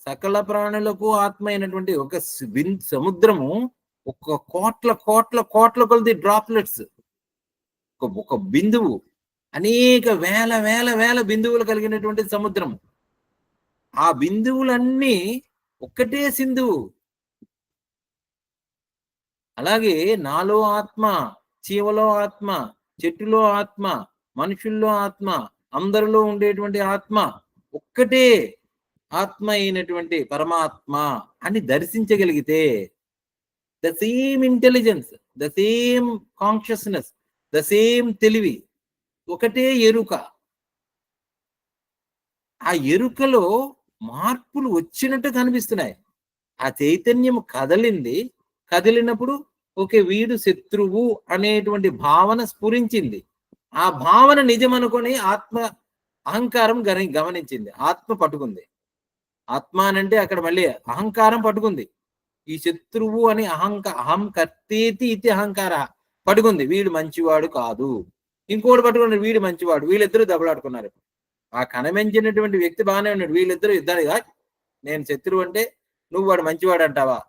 సకల ప్రాణులకు ఆత్మ అయినటువంటి ఒక సముద్రము, ఒక కోట్ల కొలది డ్రాప్లెట్స్, ఒక బిందువు, అనేక వేల బిందువులు కలిగినటువంటి సముద్రం. ఆ బిందువులన్నీ ఒక్కటే సింధువు. అలాగే నాలో ఆత్మ, చీవలో ఆత్మ, చెట్టులో ఆత్మ, మనుషుల్లో ఆత్మ, అందరిలో ఉండేటువంటి ఆత్మ ఒక్కటే ఆత్మ అయినటువంటి పరమాత్మ అని దర్శించగలిగితే, the same intelligence, the same consciousness, the same తెలివి, ఒకటే ఎరుక. ఆ ఎరుకలో మార్పులు వచ్చినట్టు కనిపిస్తున్నాయి. ఆ చైతన్యం కదిలినప్పుడు ఓకే, వీడు శత్రువు అనేటువంటి భావన స్ఫురించింది. ఆ భావన నిజం అనుకొని ఆత్మ అహంకారం గమనించింది, ఆత్మ పట్టుకుంది. ఆత్మ అనంటే అక్కడ మళ్ళీ అహంకారం పట్టుకుంది. ఈ శత్రువు అని అహం కర్తేతి ఇది అహంకార పట్టుకుంది. వీడు మంచివాడు కాదు. ఇంకోటి పట్టుకున్నాడు, వీడు మంచివాడు. వీళ్ళిద్దరూ దెబ్బలాడుకున్నారు. ఆ కనమెంచినటువంటి వ్యక్తి బాగానే ఉన్నాడు. వీళ్ళిద్దరూ ఇద్దరు, నేను శత్రువు అంటే నువ్వు వాడు మంచివాడు అంటావా?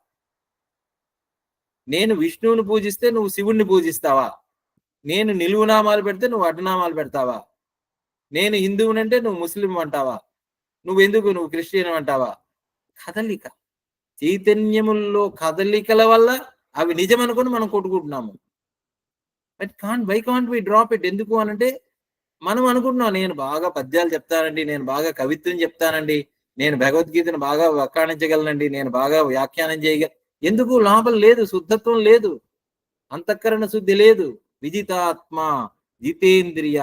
నేను విష్ణువుని పూజిస్తే నువ్వు శివుణ్ణి పూజిస్తావా? నేను నిలువునామాలు పెడితే నువ్వు అడ్డనామాలు పెడతావా? నేను హిందువునంటే నువ్వు ముస్లిం అంటావా? నువ్వు క్రిస్టియన్ అంటావా? కదలిక, చైతన్యముల్లో కదలికల వల్ల అవి నిజం అనుకుని మనం కొట్టుకుంటున్నాము. But why can't we drop it? ఎందుకు అనంటే మనం అనుకుంటున్నాం, నేను బాగా పద్యాలు చెప్తానండి, నేను బాగా కవిత్వం చెప్తానండి, నేను భగవద్గీతను బాగా వ్యాఖ్యానించగలనండి, నేను బాగా వ్యాఖ్యానం చేయగల. ఎందుకు? లోపల లేదు, శుద్ధత్వం లేదు, అంతఃకరణ శుద్ధి లేదు. విజితాత్మ జితేంద్రియ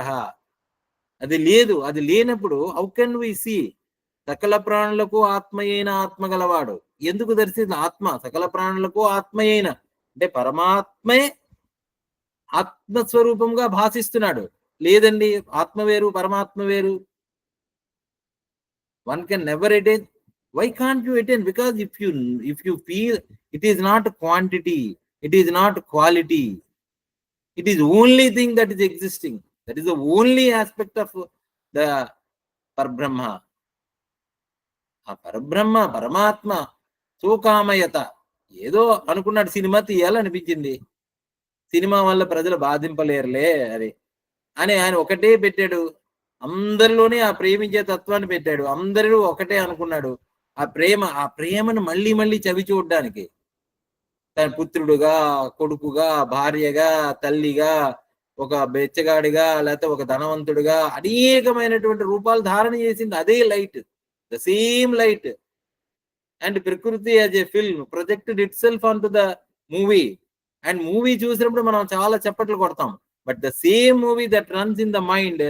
అది లేదు. అది లేనప్పుడు హౌ కెన్ వి సీ? సకల ప్రాణులకు ఆత్మయైన ఆత్మ గలవాడు. ఎందుకు దర్శించిన ఆత్మ సకల ప్రాణులకు ఆత్మయైన అంటే పరమాత్మే ఆత్మస్వరూపంగా భాషిస్తున్నాడు. లేదండి, ఆత్మ వేరు పరమాత్మ వేరు. One can never attain. Why can't you attain? Because if you feel it is not quantity, it is not quality, it is only thing that is existing. That is the only aspect of the Parabrahma. ఆ పరబ్రహ్మ పరమాత్మ సోకామయత. ఏదో అనుకున్నాడు, cinema తీయాలనిపించింది, cinema వల్ల ప్రజలు బాధింపలేరులే అది అని ఆయన ఒకటే పెట్టాడు. అందరిలోనే ఆ ప్రేమించే తత్వాన్ని పెట్టాడు. అందరూ ఒకటే అనుకున్నాడు. ఆ ప్రేమను మళ్ళీ చవి చూడడానికి. తన పుత్రుడుగా, కొడుకుగా, భార్యగా, తల్లిగా, ఒక బెచ్చగాడిగా, లేకపోతే ఒక ధనవంతుడిగా అనేకమైనటువంటి రూపాలు ధారణ చేసింది అదే light, the same light. And ప్రకృతి as a film projected itself on to the movie. And movie చూసినప్పుడు మనం చాలా చప్పట్లు కొడతాం. But the same movie that runs in the mind,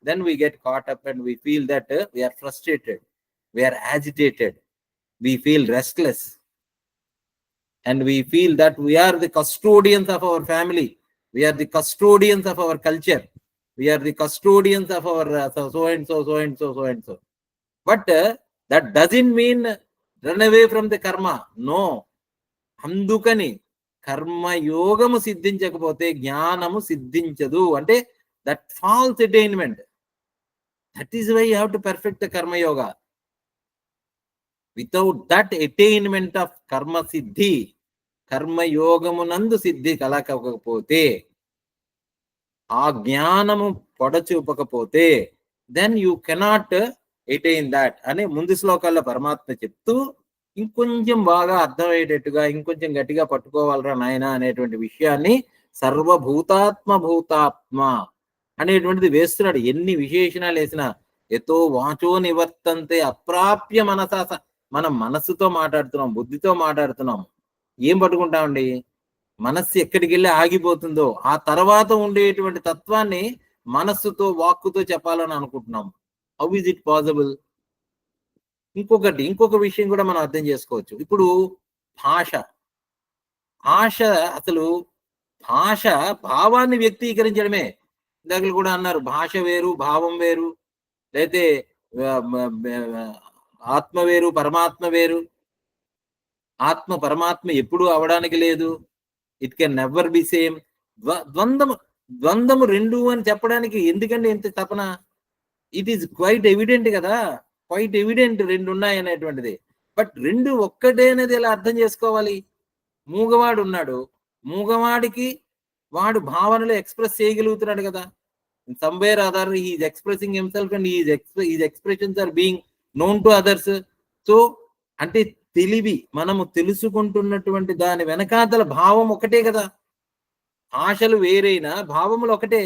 then we get caught up and we feel that we are frustrated, we are agitated, we feel restless, and we feel that we are the custodians of our family, we are the custodians of our culture, we are the custodians of our so and so, so and so, so and so. But that doesn't mean run away from the karma. No. అందుకని కర్మయోగము సిద్ధించకపోతే జ్ఞానము సిద్ధించదు. అంటే that falls attainment. That is why you have to perfect the కర్మయోగ. Without that attainment of కర్మ సిద్ధి, కర్మయోగమునందు సిద్ధి కలగకపోతే, ఆ జ్ఞానము పొడచూపకపోతే, then you cannot attain that అని ముందు శ్లోకాల్లో పరమాత్మ చెప్తూ, ఇంకొంచెం బాగా అర్థమయ్యేటట్టుగా, ఇంకొంచెం గట్టిగా పట్టుకోవాలరా నాయన అనేటువంటి విషయాన్ని సర్వభూతాత్మ భూతాత్మ అనేటువంటిది వేస్తున్నాడు. ఎన్ని విశేషణాలు వేసినా ఎతో వాచో నివర్తంతే అప్రాప్య మనసా, మనం మనస్సుతో మాట్లాడుతున్నాం, బుద్ధితో మాట్లాడుతున్నాం. ఏం పట్టుకుంటామండి? మనస్సు ఎక్కడికి వెళ్ళి ఆగిపోతుందో ఆ తర్వాత ఉండేటువంటి తత్వాన్ని మనస్సుతో, వాక్కుతో చెప్పాలని అనుకుంటున్నాం. How is it possible? ఇంకొక విషయం కూడా మనం అర్థం చేసుకోవచ్చు. ఇప్పుడు భాష అసలు భాష భావాన్ని వ్యక్తీకరించడమే. ఇందాక కూడా అన్నారు, భాష వేరు, భావం వేరు, అయితే ఆత్మ వేరు, పరమాత్మ వేరు. ఆత్మ పరమాత్మ ఎప్పుడూ అవడానికి లేదు. It can never be same. ద్వంద్వము రెండు అని చెప్పడానికి ఎందుకండి ఎంత తపన? ఇట్ ఈస్ క్వైట్ ఎవిడెంట్ కదా, క్వైట్ ఎవిడెంట్ రెండు ఉన్నాయి అనేటువంటిది. బట్ రెండు ఒక్కటే అనేది ఎలా అర్థం చేసుకోవాలి? మూగవాడు ఉన్నాడు, మూగవాడికి వాడు భావనలు ఎక్స్ప్రెస్ చేయగలుగుతున్నాడు కదా. In somewhere other he is expressing himself and his expressions are being known to others. So అంటే తెలివి, మనము తెలుసుకుంటున్నటువంటి దాని వెనకాతల భావం ఒకటే కదా. ఆశలు వేరైనా భావములు ఒకటే,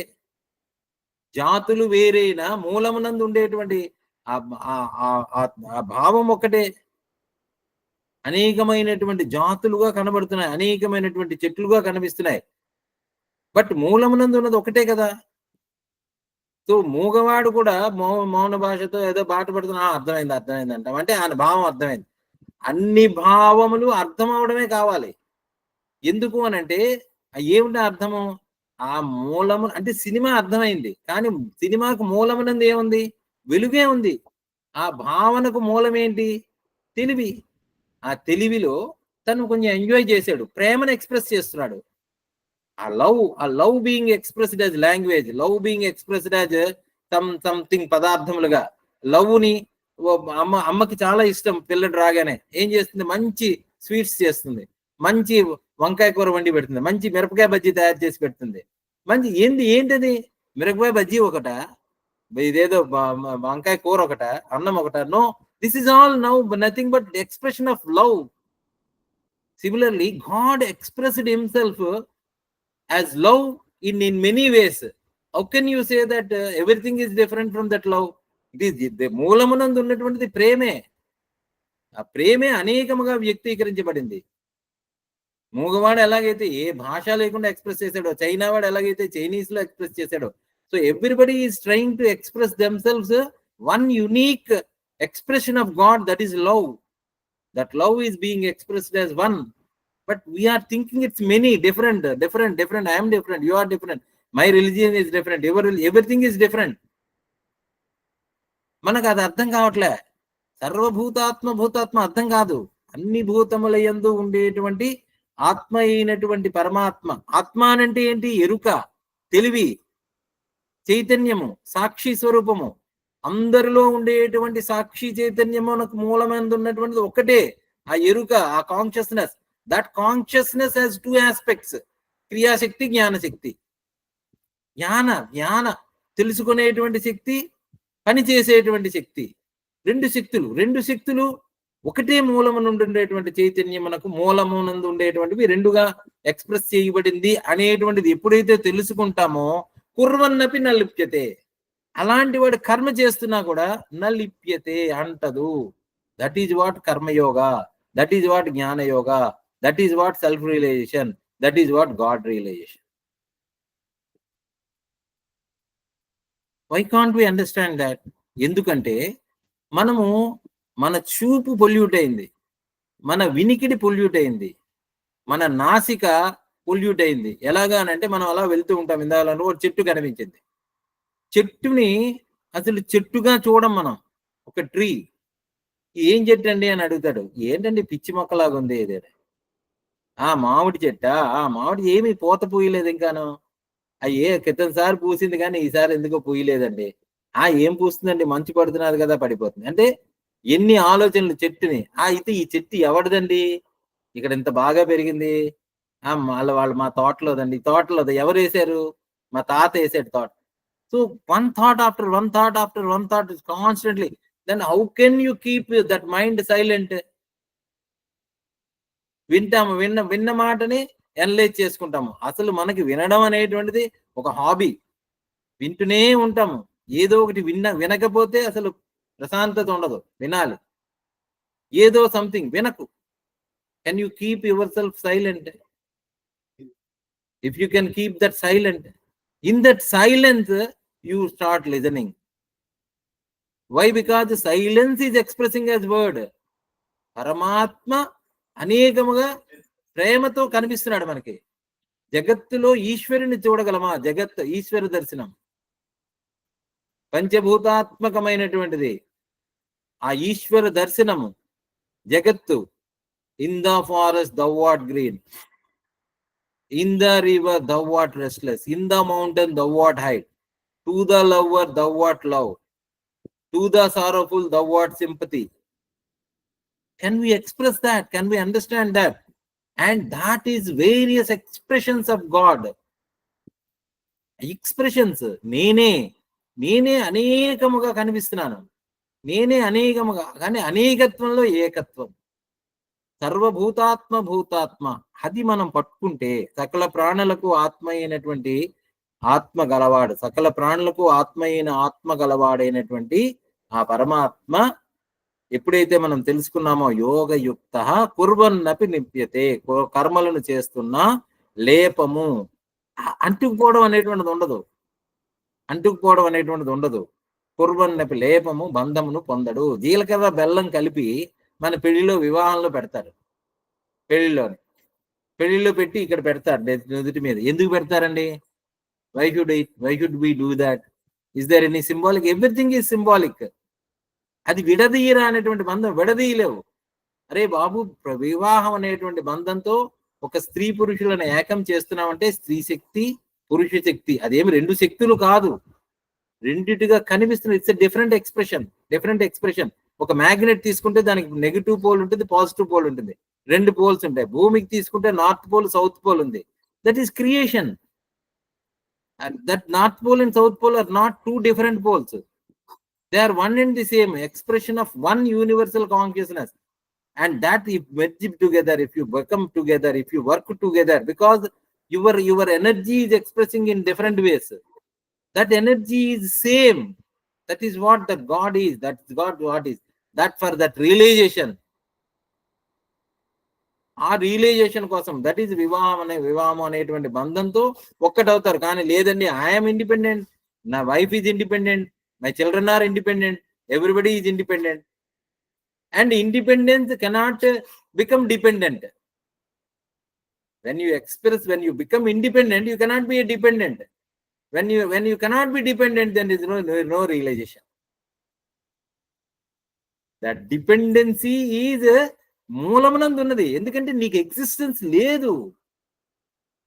జాతులు వేరైనా మూలమునందు ఉండేటువంటి ఆ భావం ఒకటే. అనేకమైనటువంటి జాతులుగా కనబడుతున్నాయి, అనేకమైనటువంటి చెట్లుగా కనిపిస్తున్నాయి, బట్ మూలమునందు ఉన్నది ఒకటే కదా. సో మూగవాడు కూడా మౌన భాషతో ఏదో పాట పడుతున్నా అర్థమైంది అంటాం, అంటే ఆయన భావం అర్థమైంది. అన్ని భావములు అర్థం అవడమే కావాలి. ఎందుకు అనంటే ఏమిటి అర్థము? ఆ మూలము అంటే సినిమా అర్థమైంది, కానీ సినిమాకు మూలమునందు ఏముంది? వెలుగే ఉంది. ఆ భావనకు మూలం ఏంటి? తెలివి. ఆ తెలివిలో తను కొంచెం ఎంజాయ్ చేశాడు, ప్రేమను ఎక్స్ప్రెస్ చేస్తున్నాడు. ఆ love being expressed as language, love being expressed as something పదార్థములుగా. లవ్ ని అమ్మకి చాలా ఇష్టం. పిల్లడు రాగానే ఏం చేస్తుంది? మంచి స్వీట్స్ చేస్తుంది, మంచి వంకాయ కూర వండి పెడుతుంది, మంచి మిరపకాయ బజ్జీ తయారు చేసి పెడుతుంది. మంచి ఏంటది? మిరపకాయ బజ్జీ ఒకట, ఇదేదో వంకాయ కూర ఒకట, అన్నం ఒకట? No, this is all nothing but expression of love. Similarly, God expressed himself as love in many ways. How can you say that everything is different from that love? It is the మూలమునందు ఉన్నటువంటిది ప్రేమే. ఆ ప్రేమే అనేకముగా వ్యక్తీకరించబడింది. మూగవాడు ఎలాగైతే ఏ భాష లేకుండా express చేశాడో, China వాడు ఎలాగైతే చైనీస్ లో ఎక్స్ప్రెస్ చేశాడో, so everybody is trying to express themselves one unique expression of God, that is love. That love is being expressed as one, but we are thinking it's many different. I am different, you are different, my religion is different, everything is different. మనకు అది అర్థం కావట్లే. సర్వభూతాత్మ భూతాత్మ అర్థం కాదు. అన్ని భూతముల యందు ఉండేటువంటి ఆత్మ అయినటువంటి పరమాత్మ. ఆత్మ అంటే ఏంటి? ఎరుక, తెలివి, చైతన్యము, సాక్షి స్వరూపము. అందరిలో ఉండేటువంటి సాక్షి చైతన్యమునకు మూలమైనది ఉన్నటువంటిది ఒకటే, ఆ ఎరుక, ఆ consciousness. That consciousness has two aspects, క్రియాశక్తి, జ్ఞానశక్తి. జ్ఞాన తెలుసుకునేటువంటి శక్తి, పని చేసేటువంటి శక్తి. రెండు శక్తులు ఒకటే మూలము నుండి ఉండేటువంటి చైతన్యం మనకు మూలము నందు ఉండేటువంటివి రెండుగా ఎక్స్ప్రెస్ చేయబడింది అనేటువంటిది ఎప్పుడైతే తెలుసుకుంటామో కుర్వన్నపి నలిప్యతే, అలాంటి వాడు కర్మ చేస్తున్నా కూడా నలిప్యతే అంటదు. దట్ ఈజ్ వాట్ కర్మయోగ, దట్ ఈజ్ వాట్ జ్ఞానయోగ, that is what self realization, that is what god realization. Why can't we understand that? ఎందుకంటే మనము మన చూపు పొల్యూట్ అయింది, మన వినికిడి పొల్యూట్ అయింది, మన నాసిక పొల్యూట్ అయింది. ఎలాగా అంటే మనం అలా వెళ్తూ ఉంటాం, ఇందాక ఒక చెట్టు కనిపించింది, చెట్టుని అసలు చెట్టుగా చూడం మనం. ఒక ట్రీ, ఏం చెట్టు అండి అని అడుగుతాడు, ఏంటండి పిచ్చి మొక్కలాగా ఉంది ఇది. ఆ మామిడి చెట్టా, ఆ మామిడి ఏమీ పూత పూయలేదు ఇంకాను, అయ్యే క్రితం సారి పూసింది కానీ ఈసారి ఎందుకో పూయలేదండి. ఏం పూస్తుందండి, మంచు పడుతున్నది కదా పడిపోతుంది. అంటే ఎన్ని ఆలోచనలు చెట్టుని. అయితే ఈ చెట్టు ఎవరిదండి, ఇక్కడ ఇంత బాగా పెరిగింది, వాళ్ళు మా తోటలోదండి. తోటలోది ఎవరు వేశారు, మా తాత వేసాడు తోట. So one thought after one thought after one thought is constantly. Then how can you keep that mind silent? వింటాము, విన్న మాటని ఎనలైజ్ చేసుకుంటాము. అసలు మనకి వినడం అనేటువంటిది ఒక హాబీ. వింటూనే ఉంటాము, ఏదో ఒకటి వినకపోతే అసలు ప్రశాంతత ఉండదు. వినాలి, ఏదో సంథింగ్ వినకు. Can you keep yourself silent? If you can keep that silent, in that silence you start listening. Why? Because silence is expressing as word. పరమాత్మ అనేకముగా ప్రేమతో కనిపిస్తున్నాడు మనకి. జగత్తులో ఈశ్వరుని చూడగలమా? జగత్ ఈశ్వర దర్శనం పంచభూతాత్మకమైనటువంటిది. ఆ ఈశ్వర దర్శనము జగత్తు. In the forest thou art green, in the river thou art restless, in the mountain thou art hide, to the lover thou art love, to the sorrowful thou art sympathy. Can we express that? Can we understand that? And that is various expressions of God. Expressions. నేనే అనేకముగా కనిపిస్తున్నాను, నేనే అనేకముగా, కానీ అనేకత్వంలో ఏకత్వం. సర్వభూతాత్మ భూతాత్మ, అది మనం పట్టుకుంటే సకల ప్రాణులకు ఆత్మ అయినటువంటి ఆత్మ గలవాడు, సకల ప్రాణులకు ఆత్మ అయిన ఆత్మ గలవాడైనటువంటి ఆ పరమాత్మ ఎప్పుడైతే మనం తెలుసుకున్నామో యోగయుక్త కుర్వన్నపి నిప్యతే, కర్మలను చేస్తున్నా లేపము, అంటుకుపోవడం అనేటువంటిది ఉండదు. కుర్వన్నపి లేపము, బంధమును పొందడు. జీలకర్ర బెల్లం కలిపి మన పెళ్లిలో వివాహంలో పెడతారు. పెళ్లిలో పెట్టి ఇక్కడ పెడతారు నుదుటి మీద. ఎందుకు పెడతారండి? Why should we do that? Is there any symbolic? Everything is symbolic. అది విడదీయరా అనేటువంటి బంధం, విడదీయలేవు. అరే బాబు, వివాహం అనేటువంటి బంధంతో ఒక స్త్రీ పురుషులను ఏకం చేస్తున్నామంటే స్త్రీ శక్తి పురుష శక్తి, అదేమి రెండు శక్తులు కాదు, రెండిటిగా కనిపిస్తుంది. It's different expression. ఒక మ్యాగ్నెట్ తీసుకుంటే దానికి నెగిటివ్ పోల్ ఉంటుంది, పాజిటివ్ పోల్ ఉంటుంది, రెండు పోల్స్ ఉంటాయి. భూమికి తీసుకుంటే నార్త్ పోల్ సౌత్ పోల్ ఉంది. That is creation. That north pole and south pole are not two different poles. They are one and the same expression of one universal consciousness. And that if merge together, if you become together, if you work together, because your energy is expressing in different ways, that energy is same. That is what the God is. That is God what is. That for that realization, ఆ realisation కోసం, that is వివాహం అనేటువంటి బంధంతో ఒక్కటవుతారు. కానీ లేదండి, I'm independent, నా wife is independent, my children are independent, everybody is independent, and independence cannot become dependent. When you become independent, you cannot be a dependent. When you cannot be dependent, then there is no realization. That dependency is మూలమునందు ఉన్నది. ఎందుకంటే నీకు existence లేదు.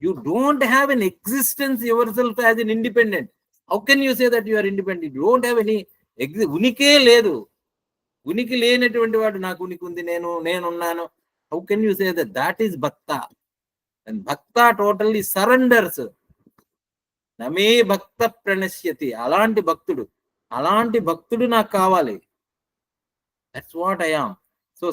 You don't have an existence yourself as an independent. How can you say that you are independent? You don't have any ఉనికే లేదు. ఉనికి లేనటువంటి వాడు నాకు ఉనికి ఉంది, నేనున్నాను. How can you say that? That is bhakta. And bhakta totally surrenders. నమే భక్త ప్రణశ్యతి. అలాంటి భక్తుడు నాకు కావాలి. That's what I am. So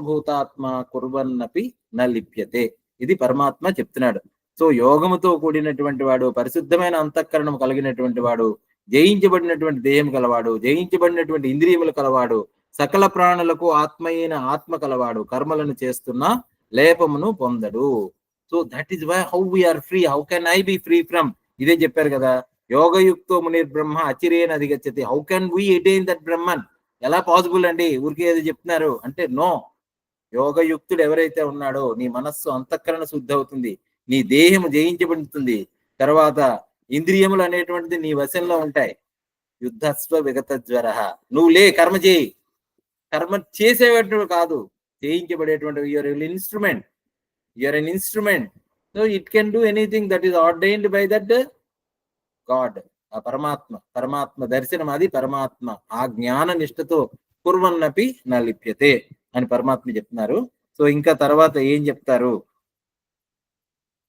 భూతాత్మ కుర్వన్నపి న లిప్యతే. ఇది పరమాత్మ చెప్తున్నాడు. సో యోగముతో కూడినటువంటి వాడు, పరిశుద్ధమైన అంతఃకరణం కలిగినటువంటి వాడు, జయించబడినటువంటి దేహం కలవాడు, జయించబడినటువంటి ఇంద్రియములు కలవాడు, సకల ప్రాణులకు ఆత్మ కలవాడు, కర్మలను చేస్తున్న లేపమును పొందడు. So that is why how we're free. How can I be free from? ఇదే చెప్పారు కదా, యోగయుక్తో మునిర్ బ్రహ్మ అచిరేన అధిగచ్చతి. How can we attain that Brahman? ఎలా పాసిబుల్ అండి? ఊరికే ఏది చెప్తున్నారు అంటే నో. యోగయుక్తుడు ఎవరైతే ఉన్నాడో నీ మనస్సు అంతఃకరణ శుద్ధి అవుతుంది, నీ దేహము జయించబడుతుంది, తర్వాత ఇంద్రియములు అనేటువంటిది నీ వశంలో ఉంటాయి. యుద్ధస్వ విగత జ్వర. నువ్వు కర్మ చేయి. కర్మ చేసేటప్పుడు కాదు, చేయించబడేటువంటి your instrument. Your an instrument. So it can do anything that is ordained by that god. ఆ పరమాత్మ దర్శనం, అది పరమాత్మ. ఆ జ్ఞాన నిష్ఠతో కుర్వన్నపి నా లిప్యతే అని పరమాత్మ చెప్తున్నారు. సో ఇంకా తర్వాత ఏం చెప్తారు?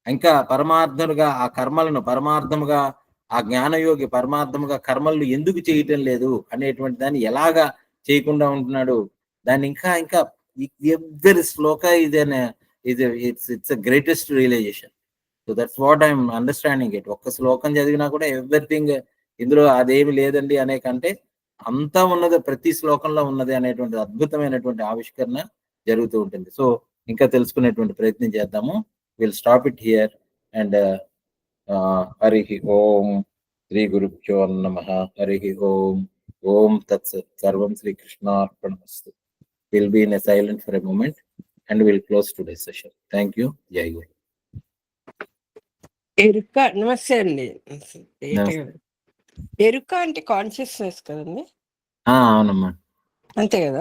ఇంకా పరమార్థముగా ఆ కర్మలను, పరమార్థముగా ఆ జ్ఞానయోగి పరమార్థముగా కర్మలను ఎందుకు చేయటం లేదు అనేటువంటి దాన్ని ఎలాగా చేయకుండా ఉంటున్నాడు, దాన్ని ఇంకా every shloka it's greatest realization. So that's what I'm understanding it. ఒక్క శ్లోకం చదివినా కూడా ఎవ్రీథింగ్ ఇందులో అదేమి లేదండి అనే కంటే అంతా ఉన్నది, ప్రతి శ్లోకంలో ఉన్నది అనేటువంటి అద్భుతమైనటువంటి ఆవిష్కరణ జరుగుతూ ఉంటుంది. సో ఇంకా తెలుసుకునేటువంటి ప్రయత్నం చేద్దాము. Will stop it here and Hari Om Shri గురుభ్యో నమః. హరి ఓం తత్సత్. సర్వం శ్రీకృష్ణార్పణమస్తు. Will be in a silent for a moment and we'll close today's session. Thank you. Jai Guru. ఎరుక. నమస్తే అండి. ఎరుక అంటే కాన్షియస్నెస్ కదండి? అవునమ్మా, అంతే కదా?